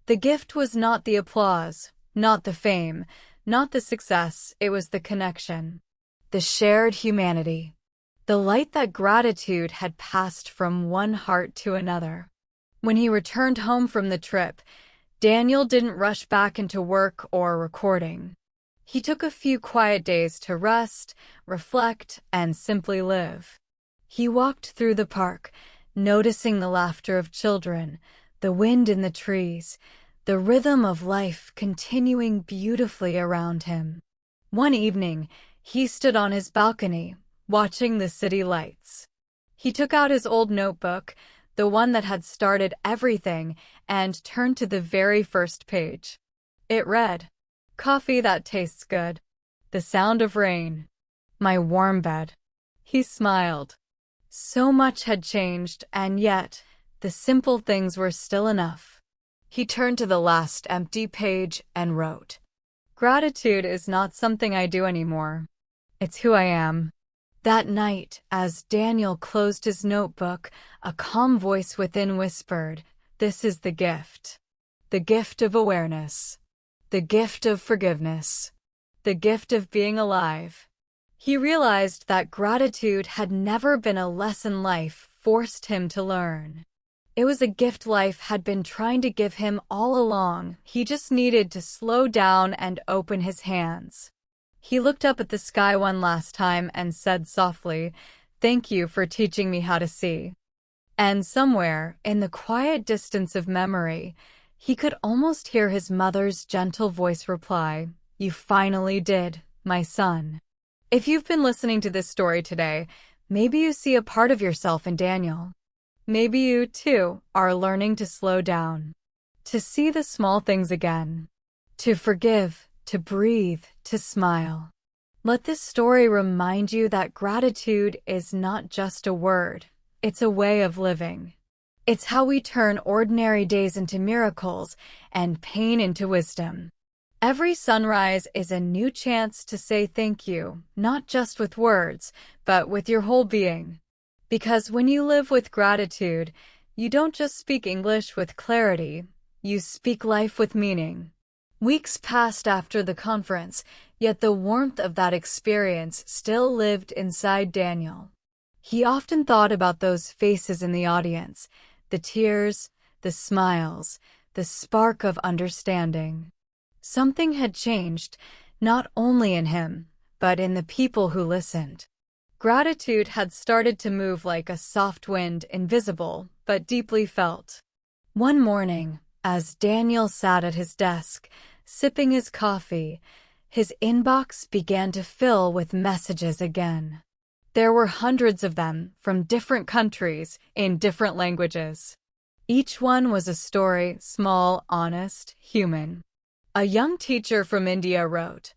The gift was not the applause, not the fame, not the success, it was the connection, the shared humanity, the light that gratitude had passed from one heart to another. When he returned home from the trip, Daniel didn't rush back into work or recording. He took a few quiet days to rest, reflect, and simply live. He walked through the park, noticing the laughter of children, the wind in the trees, the rhythm of life continuing beautifully around him. One evening, he stood on his balcony, watching the city lights. He took out his old notebook, the one that had started everything, and turned to the very first page. It read, "Coffee that tastes good. The sound of rain. My warm bed." He smiled. So much had changed, and yet, the simple things were still enough. He turned to the last empty page and wrote, "Gratitude is not something I do anymore. It's who I am." That night, as Daniel closed his notebook, a calm voice within whispered, "This is the gift. The gift of awareness. The gift of forgiveness. The gift of being alive." He realized that gratitude had never been a lesson life forced him to learn. It was a gift life had been trying to give him all along. He just needed to slow down and open his hands. He looked up at the sky one last time and said softly, "Thank you for teaching me how to see." And somewhere, in the quiet distance of memory, he could almost hear his mother's gentle voice reply, "You finally did, my son." If you've been listening to this story today, maybe you see a part of yourself in Daniel. Maybe you, too, are learning to slow down, to see the small things again, to forgive, to breathe, to smile. Let this story remind you that gratitude is not just a word, it's a way of living. It's how we turn ordinary days into miracles and pain into wisdom. Every sunrise is a new chance to say thank you, not just with words, but with your whole being. Because when you live with gratitude, you don't just speak English with clarity, you speak life with meaning. Weeks passed after the conference, yet the warmth of that experience still lived inside Daniel. He often thought about those faces in the audience, the tears, the smiles, the spark of understanding. Something had changed, not only in him, but in the people who listened. Gratitude had started to move like a soft wind, invisible, but deeply felt. One morning, as Daniel sat at his desk, sipping his coffee, his inbox began to fill with messages again. There were hundreds of them, from different countries, in different languages. Each one was a story, small, honest, human. A young teacher from India wrote,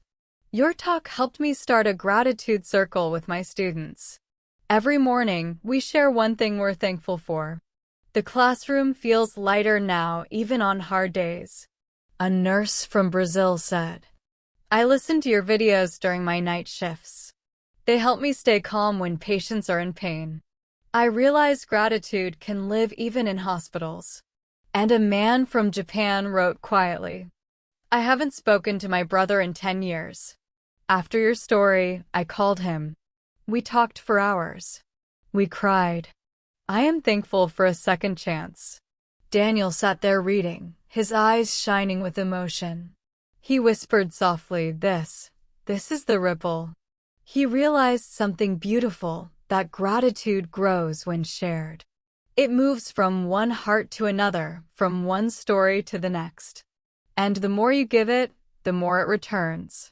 "Your talk helped me start a gratitude circle with my students. Every morning, we share one thing we're thankful for. The classroom feels lighter now, even on hard days." A nurse from Brazil said, "I listen to your videos during my night shifts. They help me stay calm when patients are in pain. I realize gratitude can live even in hospitals." And a man from Japan wrote quietly, "I haven't spoken to my brother in 10 years. After your story, I called him. We talked for hours. We cried. I am thankful for a second chance." Daniel sat there reading, his eyes shining with emotion. He whispered softly, This is the ripple." He realized something beautiful, that gratitude grows when shared. It moves from one heart to another, from one story to the next. And the more you give it, the more it returns.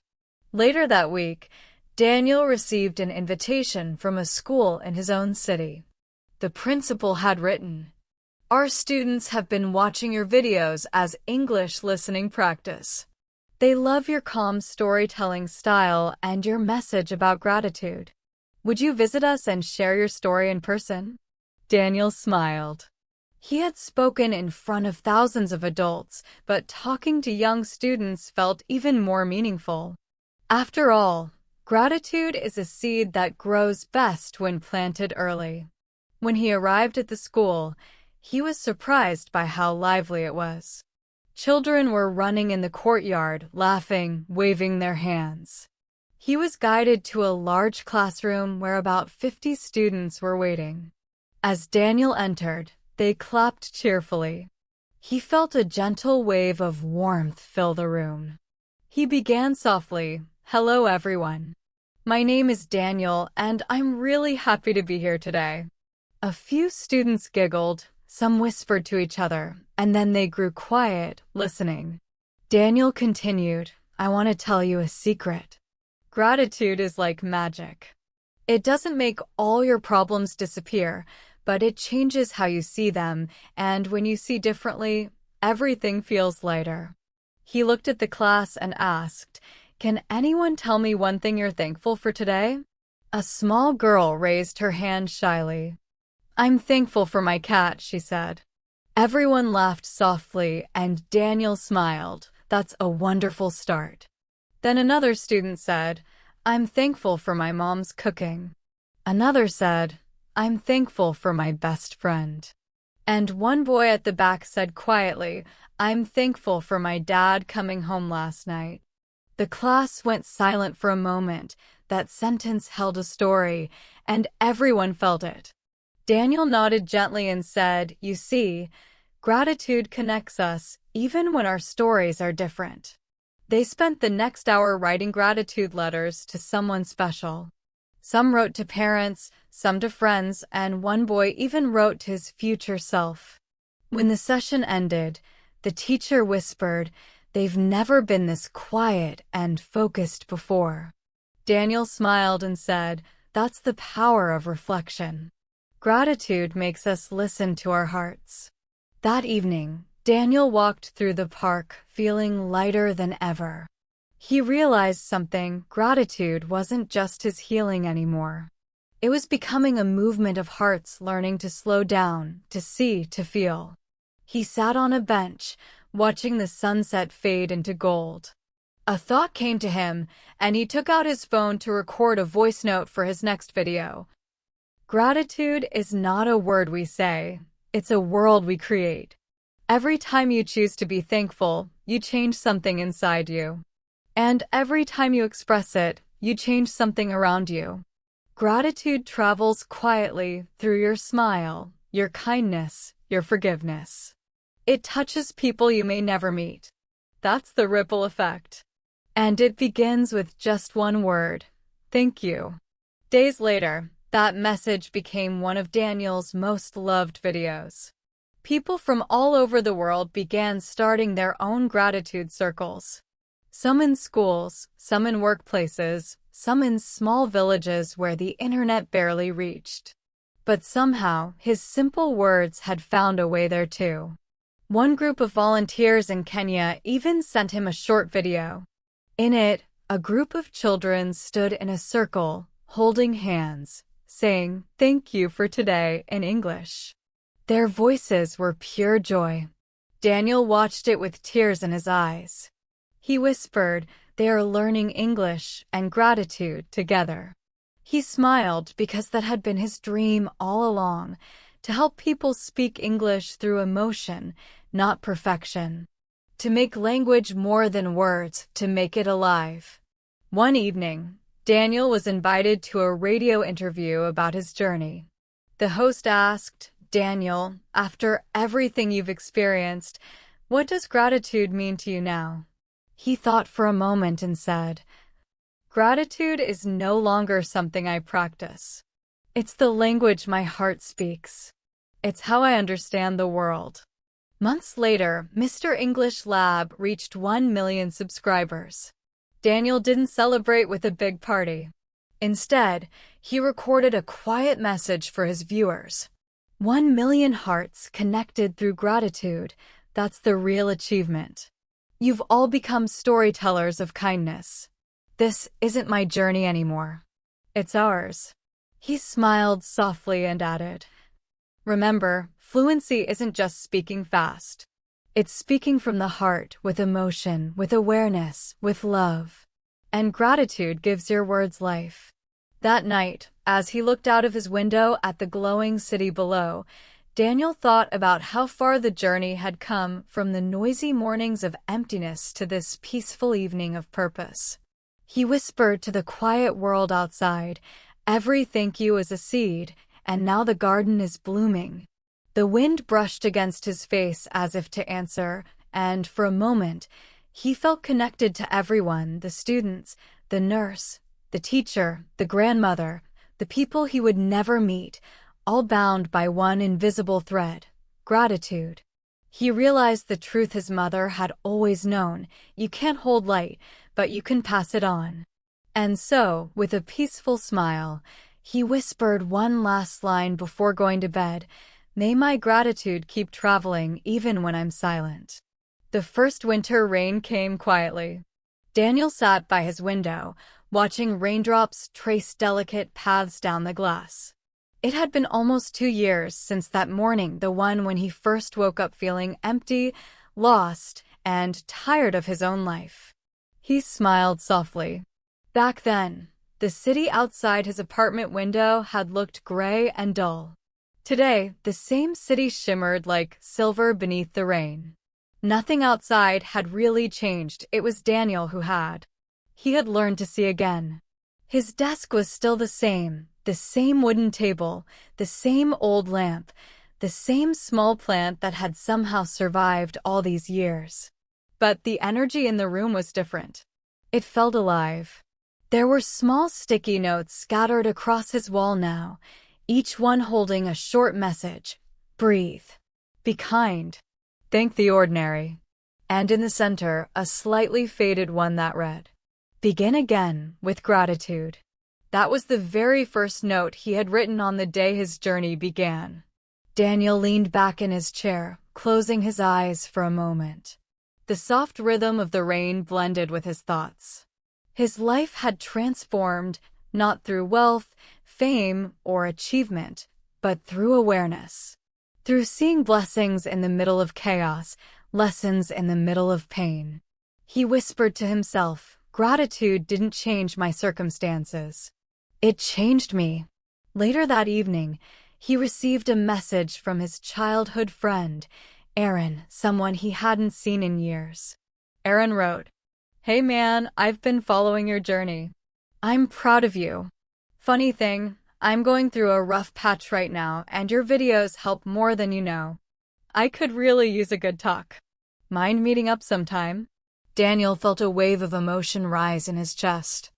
Later that week, Daniel received an invitation from a school in his own city. The principal had written, "Our students have been watching your videos as English listening practice. They love your calm storytelling style and your message about gratitude. Would you visit us and share your story in person?" Daniel smiled. He had spoken in front of thousands of adults, but talking to young students felt even more meaningful. After all, gratitude is a seed that grows best when planted early. When he arrived at the school, he was surprised by how lively it was. Children were running in the courtyard, laughing, waving their hands. He was guided to a large classroom where about 50 students were waiting. As Daniel entered, they clapped cheerfully. He felt a gentle wave of warmth fill the room. He began softly, "Hello, everyone. My name is Daniel, and I'm really happy to be here today." A few students giggled, some whispered to each other, and then they grew quiet, listening. Daniel continued, "I want to tell you a secret. Gratitude is like magic. It doesn't make all your problems disappear, but it changes how you see them, and when you see differently, everything feels lighter." He looked at the class and asked, "Can anyone tell me one thing you're thankful for today?" A small girl raised her hand shyly. "I'm thankful for my cat," she said. Everyone laughed softly, and Daniel smiled. "That's a wonderful start." Then another student said, "I'm thankful for my mom's cooking." Another said, "I'm thankful for my best friend." And one boy at the back said quietly, "I'm thankful for my dad coming home last night." The class went silent for a moment. That sentence held a story, and everyone felt it. Daniel nodded gently and said, "You see, gratitude connects us, even when our stories are different." They spent the next hour writing gratitude letters to someone special. Some wrote to parents, some to friends, and one boy even wrote to his future self. When the session ended, the teacher whispered, "They've never been this quiet and focused before." Daniel smiled and said, "That's the power of reflection. Gratitude makes us listen to our hearts." That evening, Daniel walked through the park, feeling lighter than ever. He realized something: gratitude wasn't just his healing anymore. It was becoming a movement of hearts learning to slow down, to see, to feel. He sat on a bench, watching the sunset fade into gold. A thought came to him, and he took out his phone to record a voice note for his next video. Gratitude is not a word we say, it's a world we create. Every time you choose to be thankful, you change something inside you. And every time you express it, you change something around you. Gratitude travels quietly through your smile, your kindness, your forgiveness. It touches people you may never meet. That's the ripple effect. And it begins with just one word: thank you. Days later, that message became one of Daniel's most loved videos. People from all over the world began starting their own gratitude circles. Some in schools, some in workplaces, some in small villages where the internet barely reached. But somehow, his simple words had found a way there too. One group of volunteers in Kenya even sent him a short video. In it, a group of children stood in a circle, holding hands, saying, "Thank you for today" in English. Their voices were pure joy. Daniel watched it with tears in his eyes. He whispered, "They are learning English and gratitude together." He smiled because that had been his dream all along, to help people speak English through emotion, not perfection. To make language more than words, to make it alive. One evening, Daniel was invited to a radio interview about his journey. The host asked, "Daniel, after everything you've experienced, what does gratitude mean to you now?" He thought for a moment and said, "Gratitude is no longer something I practice. It's the language my heart speaks. It's how I understand the world." Months later, Mr. English Lab reached 1 million subscribers. Daniel didn't celebrate with a big party. Instead, he recorded a quiet message for his viewers. 1 million hearts connected through gratitude. That's the real achievement. You've all become storytellers of kindness. This isn't my journey anymore. It's ours. He smiled softly and added, "Remember, fluency isn't just speaking fast. It's speaking from the heart, with emotion, with awareness, with love. And gratitude gives your words life." That night, as he looked out of his window at the glowing city below, Daniel thought about how far the journey had come from the noisy mornings of emptiness to this peaceful evening of purpose. He whispered to the quiet world outside, "Every thank you is a seed, and now the garden is blooming." The wind brushed against his face as if to answer, and for a moment, he felt connected to everyone, the students, the nurse, the teacher, the grandmother, the people he would never meet, all bound by one invisible thread, gratitude. He realized the truth his mother had always known: you can't hold light, but you can pass it on. And so, with a peaceful smile, he whispered one last line before going to bed, "May my gratitude keep traveling even when I'm silent." The first winter rain came quietly. Daniel sat by his window, watching raindrops trace delicate paths down the glass. It had been almost 2 years since that morning, the one when he first woke up feeling empty, lost, and tired of his own life. He smiled softly. Back then, the city outside his apartment window had looked gray and dull. Today, the same city shimmered like silver beneath the rain. Nothing outside had really changed. It was Daniel who had. He had learned to see again. His desk was still the same wooden table, the same old lamp, the same small plant that had somehow survived all these years. But the energy in the room was different. It felt alive. There were small sticky notes scattered across his wall now, each one holding a short message. Breathe. Be kind. Thank the ordinary. And in the center, a slightly faded one that read, "Begin again with gratitude." That was the very first note he had written on the day his journey began. Daniel leaned back in his chair, closing his eyes for a moment. The soft rhythm of the rain blended with his thoughts. His life had transformed, not through wealth, fame, or achievement, but through awareness. Through seeing blessings in the middle of chaos, lessons in the middle of pain. He whispered to himself, "Gratitude didn't change my circumstances. It changed me." Later that evening, he received a message from his childhood friend, Aaron, someone he hadn't seen in years. Aaron wrote, "Hey man, I've been following your journey. I'm proud of you. Funny thing, I'm going through a rough patch right now, and your videos help more than you know. I could really use a good talk. Mind meeting up sometime?" Daniel felt a wave of emotion rise in his chest.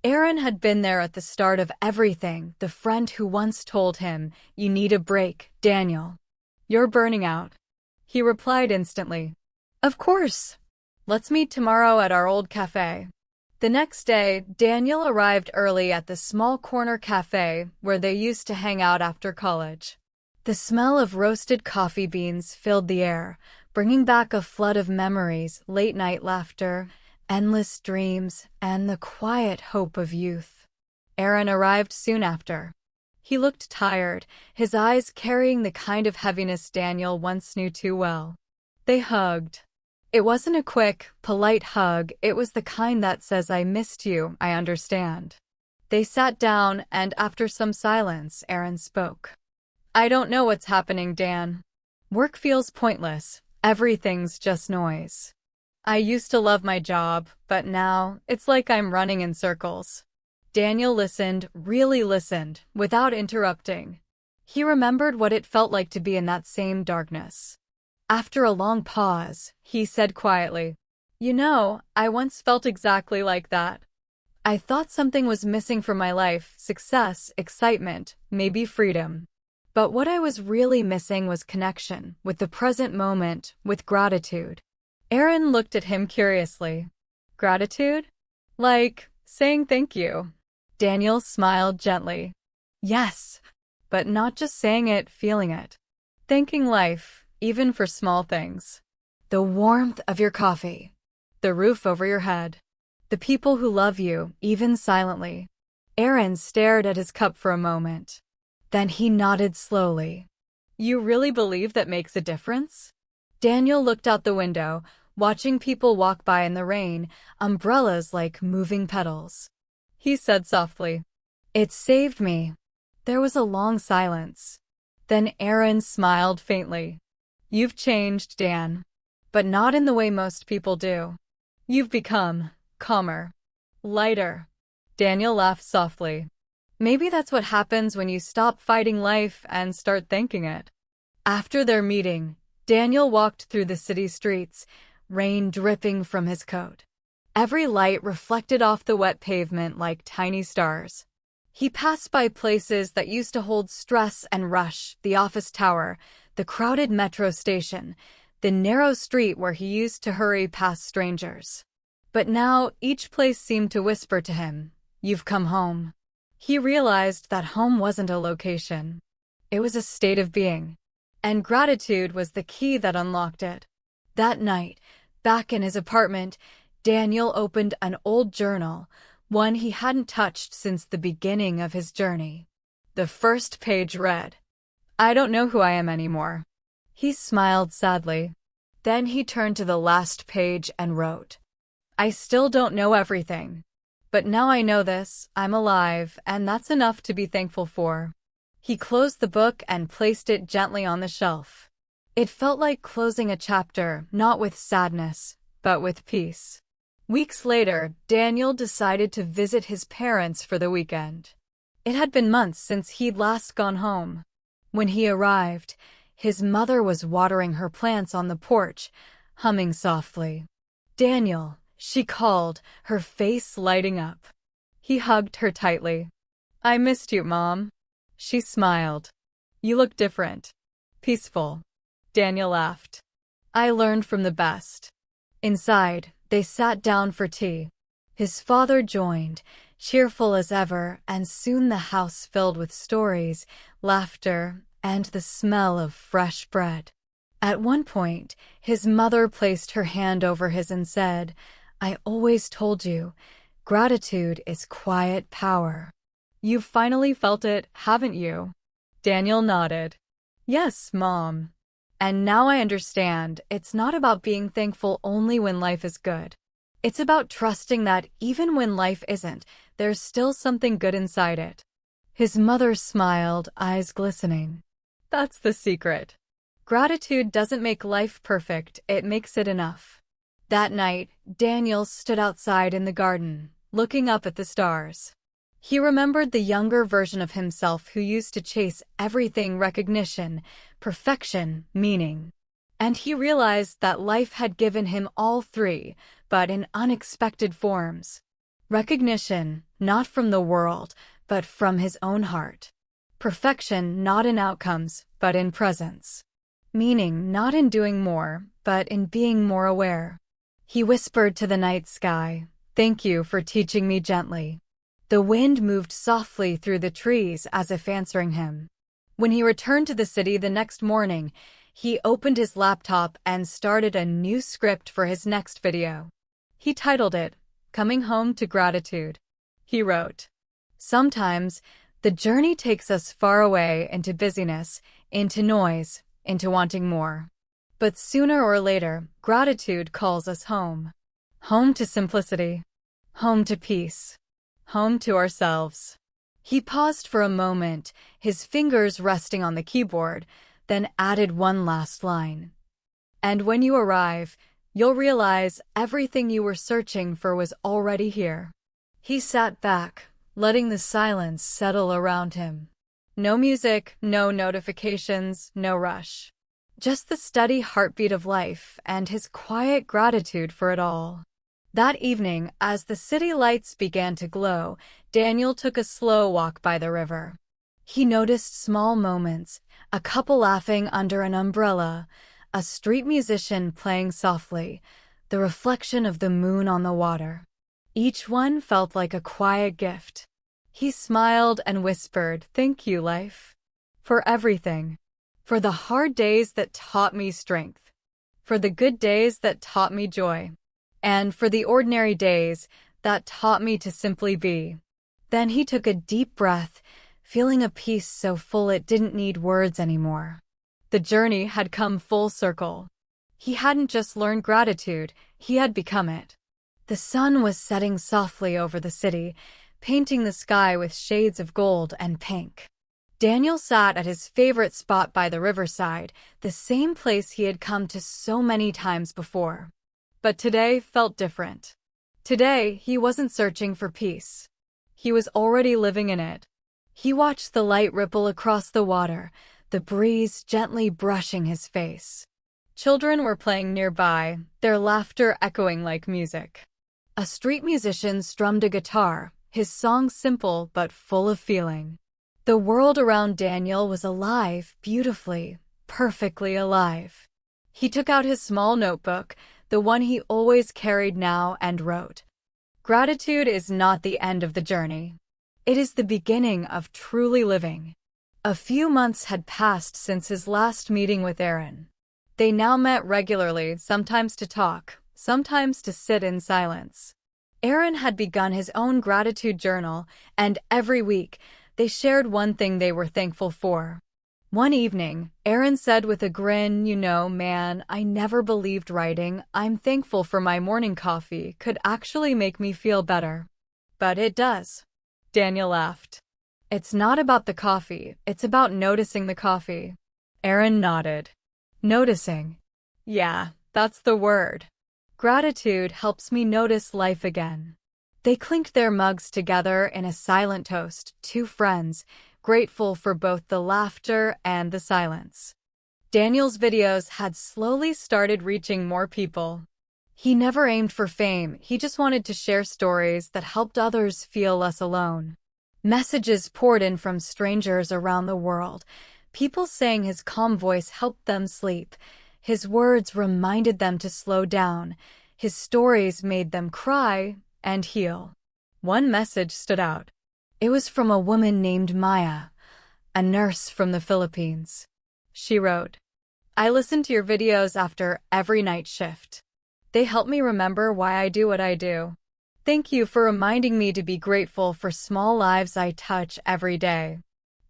Aaron had been there at the start of everything, the friend who once told him, "You need a break, Daniel. You're burning out." He replied instantly, "Of course. Let's meet tomorrow at our old cafe." The next day, Daniel arrived early at the small corner cafe where they used to hang out after college. The smell of roasted coffee beans filled the air, bringing back a flood of memories, late-night laughter, endless dreams, and the quiet hope of youth. Aaron arrived soon after. He looked tired, his eyes carrying the kind of heaviness Daniel once knew too well. They hugged. It wasn't a quick, polite hug, it was the kind that says, "I missed you, I understand." They sat down, and after some silence, Aaron spoke. "I don't know what's happening, Dan. Work feels pointless. Everything's just noise. I used to love my job, but now, it's like I'm running in circles." Daniel listened, really listened, without interrupting. He remembered what it felt like to be in that same darkness. After a long pause, he said quietly, "You know, I once felt exactly like that. I thought something was missing from my life, success, excitement, maybe freedom. But what I was really missing was connection, with the present moment, with gratitude." Aaron looked at him curiously. "Gratitude? Like, saying thank you?" Daniel smiled gently. "Yes, but not just saying it, feeling it. Thanking life. Even for small things. The warmth of your coffee. The roof over your head. The people who love you, even silently." Aaron stared at his cup for a moment. Then he nodded slowly. "You really believe that makes a difference?" Daniel looked out the window, watching people walk by in the rain, umbrellas like moving petals. He said softly, "It saved me." There was a long silence. Then Aaron smiled faintly. "You've changed, Dan. But not in the way most people do. You've become calmer, lighter." Daniel laughed softly. "Maybe that's what happens when you stop fighting life and start thanking it." After their meeting, Daniel walked through the city streets, rain dripping from his coat. Every light reflected off the wet pavement like tiny stars. He passed by places that used to hold stress and rush, the office tower, the crowded metro station, the narrow street where he used to hurry past strangers. But now each place seemed to whisper to him, "You've come home." He realized that home wasn't a location. It was a state of being. And gratitude was the key that unlocked it. That night, back in his apartment, Daniel opened an old journal, one he hadn't touched since the beginning of his journey. The first page read, "I don't know who I am anymore." He smiled sadly. Then he turned to the last page and wrote, "I still don't know everything. But now I know this, I'm alive, and that's enough to be thankful for." He closed the book and placed it gently on the shelf. It felt like closing a chapter, not with sadness, but with peace. Weeks later, Daniel decided to visit his parents for the weekend. It had been months since he'd last gone home. When he arrived, his mother was watering her plants on the porch, humming softly. "Daniel," she called, her face lighting up. He hugged her tightly. "I missed you, Mom." She smiled. "You look different. Peaceful." Daniel laughed. "I learned from the best." Inside, they sat down for tea. His father joined, cheerful as ever, and soon the house filled with stories, laughter, and the smell of fresh bread. At one point, his mother placed her hand over his and said, "I always told you, gratitude is quiet power." "You've finally felt it, haven't you?" Daniel nodded. "Yes, Mom. And now I understand, it's not about being thankful only when life is good. It's about trusting that even when life isn't, there's still something good inside it." His mother smiled, eyes glistening. "That's the secret. Gratitude doesn't make life perfect, it makes it enough." That night, Daniel stood outside in the garden, looking up at the stars. He remembered the younger version of himself who used to chase everything: recognition, perfection, meaning. And he realized that life had given him all three, but in unexpected forms. Recognition, not from the world, but from his own heart. Perfection, not in outcomes, but in presence. Meaning, not in doing more, but in being more aware. He whispered to the night sky, Thank you for teaching me gently. The wind moved softly through the trees as if answering him. When he returned to the city the next morning, he opened his laptop and started a new script for his next video. He titled it, Coming Home to Gratitude. He wrote, "Sometimes, the journey takes us far away into busyness, into noise, into wanting more. But sooner or later, gratitude calls us home. Home to simplicity. Home to peace. Home to ourselves." He paused for a moment, his fingers resting on the keyboard, then added one last line. "And when you arrive, you'll realize everything you were searching for was already here." He sat back, letting the silence settle around him. No music, no notifications, no rush. Just the steady heartbeat of life and his quiet gratitude for it all. That evening, as the city lights began to glow, Daniel took a slow walk by the river. He noticed small moments, a couple laughing under an umbrella, a street musician playing softly, the reflection of the moon on the water. Each one felt like a quiet gift. He smiled and whispered, "Thank you, life. For everything. For the hard days that taught me strength. For the good days that taught me joy. And for the ordinary days that taught me to simply be." Then he took a deep breath, feeling a peace so full it didn't need words anymore. The journey had come full circle. He hadn't just learned gratitude, he had become it. The sun was setting softly over the city, painting the sky with shades of gold and pink. Daniel sat at his favorite spot by the riverside, the same place he had come to so many times before. But today felt different. Today, he wasn't searching for peace. He was already living in it. He watched the light ripple across the water, the breeze gently brushing his face. Children were playing nearby, their laughter echoing like music. A street musician strummed a guitar, his song simple but full of feeling. The world around Daniel was alive, beautifully, perfectly alive. He took out his small notebook, the one he always carried now, and wrote, "Gratitude is not the end of the journey. It is the beginning of truly living." A few months had passed since his last meeting with Aaron. They now met regularly, sometimes to talk, sometimes to sit in silence. Aaron had begun his own gratitude journal, and every week, they shared one thing they were thankful for. One evening, Aaron said with a grin, "You know, man, I never believed writing 'I'm thankful for my morning coffee' could actually make me feel better. But it does." Daniel laughed. "It's not about the coffee, it's about noticing the coffee." Aaron nodded. "Noticing. Yeah, that's the word. Gratitude helps me notice life again." They clinked their mugs together in a silent toast, two friends, grateful for both the laughter and the silence. Daniel's videos had slowly started reaching more people. He never aimed for fame, he just wanted to share stories that helped others feel less alone. Messages poured in from strangers around the world, people saying his calm voice helped them sleep, his words reminded them to slow down, his stories made them cry and heal. One message stood out. It was from a woman named Maya, a nurse from the Philippines. She wrote, "I listen to your videos after every night shift. They help me remember why I do what I do. Thank you for reminding me to be grateful for small lives I touch every day."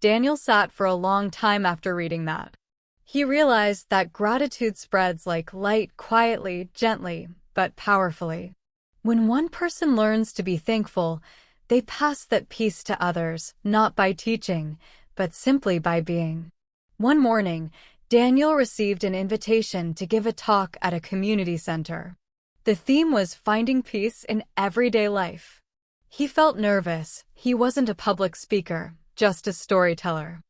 Daniel sat for a long time after reading that. He realized that gratitude spreads like light, quietly, gently, but powerfully. When one person learns to be thankful, they pass that peace to others, not by teaching, but simply by being. One morning, Daniel received an invitation to give a talk at a community center. The theme was finding peace in everyday life. He felt nervous. He wasn't a public speaker, just a storyteller.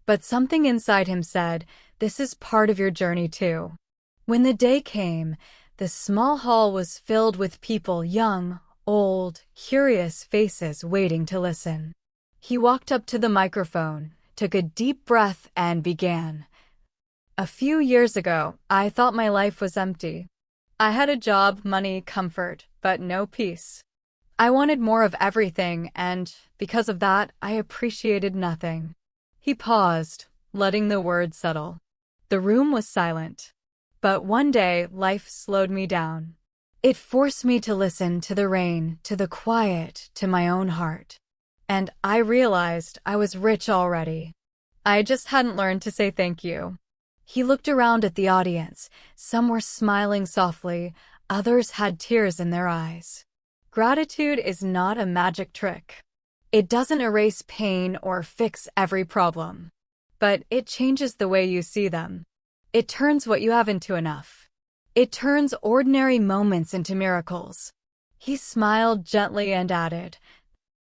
But something inside him said, "This is part of your journey too." When the day came, the small hall was filled with people, young, old, curious faces waiting to listen. He walked up to the microphone, took a deep breath, and began. "A few years ago, I thought my life was empty. I had a job, money, comfort, but no peace. I wanted more of everything, and because of that, I appreciated nothing. He paused, letting the words settle. The room was silent. But one day, life slowed me down. It forced me to listen to the rain, to the quiet, to my own heart. And I realized I was rich already. I just hadn't learned to say thank you. He looked around at the audience. Some were smiling softly, others had tears in their eyes. Gratitude is not a magic trick. It doesn't erase pain or fix every problem. But it changes the way you see them. It turns what you have into enough. It turns ordinary moments into miracles. He smiled gently and added,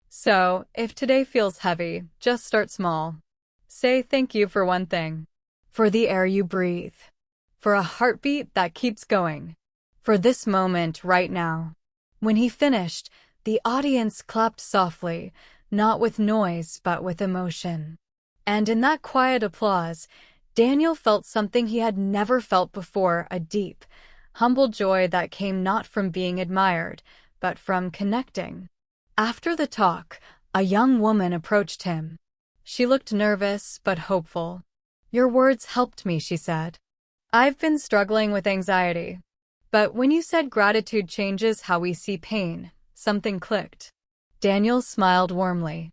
"So, if today feels heavy, just start small. Say thank you for one thing. For the air you breathe. For a heartbeat that keeps going. For this moment right now." When he finished, the audience clapped softly, not with noise but with emotion. And in that quiet applause, Daniel felt something he had never felt before, a deep, humble joy that came not from being admired, but from connecting. After the talk, a young woman approached him. She looked nervous but hopeful. "Your words helped me," she said. "I've been struggling with anxiety. But when you said gratitude changes how we see pain, something clicked." Daniel smiled warmly.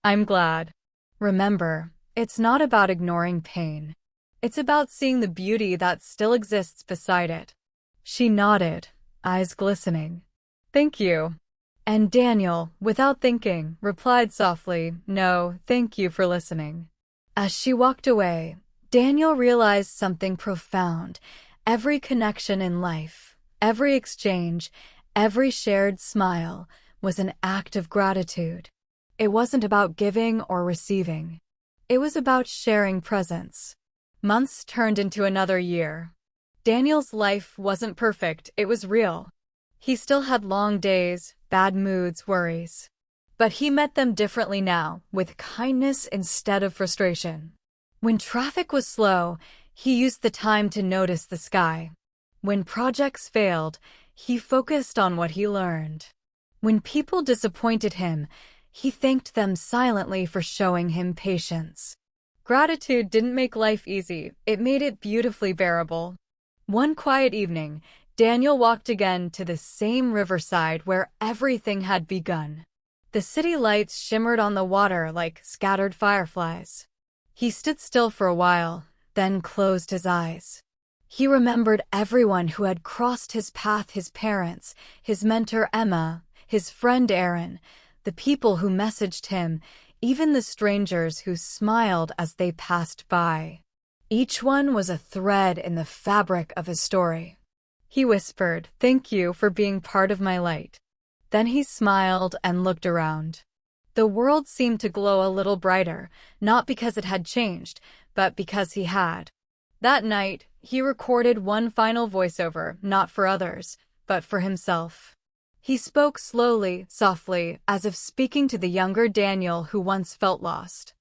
"I'm glad. Remember, it's not about ignoring pain. It's about seeing the beauty that still exists beside it." She nodded, eyes glistening. "Thank you." And Daniel, without thinking, replied softly, "No, thank you for listening." As she walked away, Daniel realized something profound. Every connection in life, every exchange, every shared smile was an act of gratitude. It wasn't about giving or receiving. It was about sharing presence. Months turned into another year. Daniel's life wasn't perfect, it was real. He still had long days, bad moods, worries. But he met them differently now, with kindness instead of frustration. When traffic was slow, he used the time to notice the sky. When projects failed, he focused on what he learned. When people disappointed him, he thanked them silently for showing him patience. Gratitude didn't make life easy, it made it beautifully bearable. One quiet evening, Daniel walked again to the same riverside where everything had begun. The city lights shimmered on the water like scattered fireflies. He stood still for a while, then closed his eyes. He remembered everyone who had crossed his path, his parents, his mentor Emma, his friend Aaron, the people who messaged him, even the strangers who smiled as they passed by. Each one was a thread in the fabric of his story. He whispered, "Thank you for being part of my light." Then he smiled and looked around. The world seemed to glow a little brighter, not because it had changed, but because he had. That night, he recorded one final voiceover, not for others, but for himself. He spoke slowly, softly, as if speaking to the younger Daniel who once felt lost.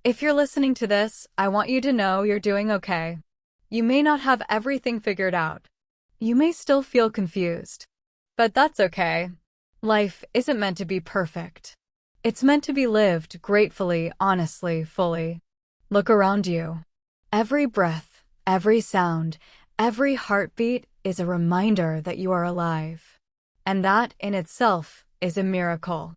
"If you're listening to this, I want you to know you're doing okay. You may not have everything figured out. You may still feel confused. But that's okay. Life isn't meant to be perfect. It's meant to be lived gratefully, honestly, fully. Look around you. Every breath, every sound, every heartbeat is a reminder that you are alive. And that, in itself, is a miracle.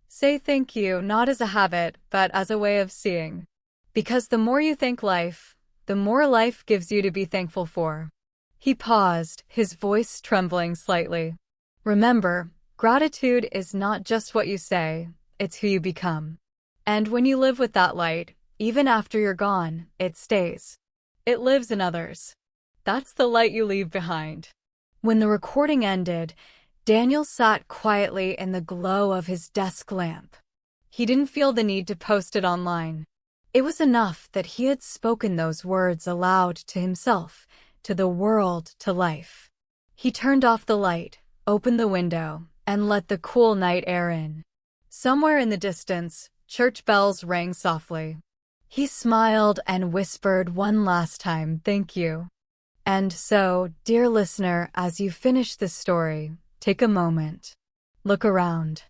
Say thank you not as a habit, but as a way of seeing. Because the more you thank life, the more life gives you to be thankful for." He paused, his voice trembling slightly. "Remember, gratitude is not just what you say, it's who you become. And when you live with that light, even after you're gone, it stays. It lives in others. That's the light you leave behind." When the recording ended, Daniel sat quietly in the glow of his desk lamp. He didn't feel the need to post it online. It was enough that he had spoken those words aloud to himself, to the world, to life. He turned off the light, opened the window, and let the cool night air in. Somewhere in the distance, church bells rang softly. He smiled and whispered one last time, "Thank you." And so, dear listener, as you finish this story, take a moment. Look around.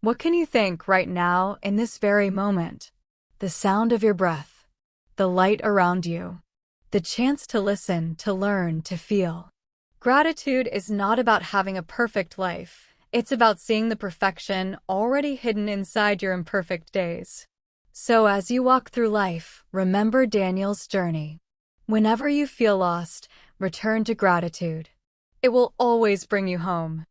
What can you thank right now in this very moment? The sound of your breath, the light around you, the chance to listen, to learn, to feel. Gratitude is not about having a perfect life. It's about seeing the perfection already hidden inside your imperfect days. So as you walk through life, remember Daniel's journey. Whenever you feel lost, return to gratitude. It will always bring you home.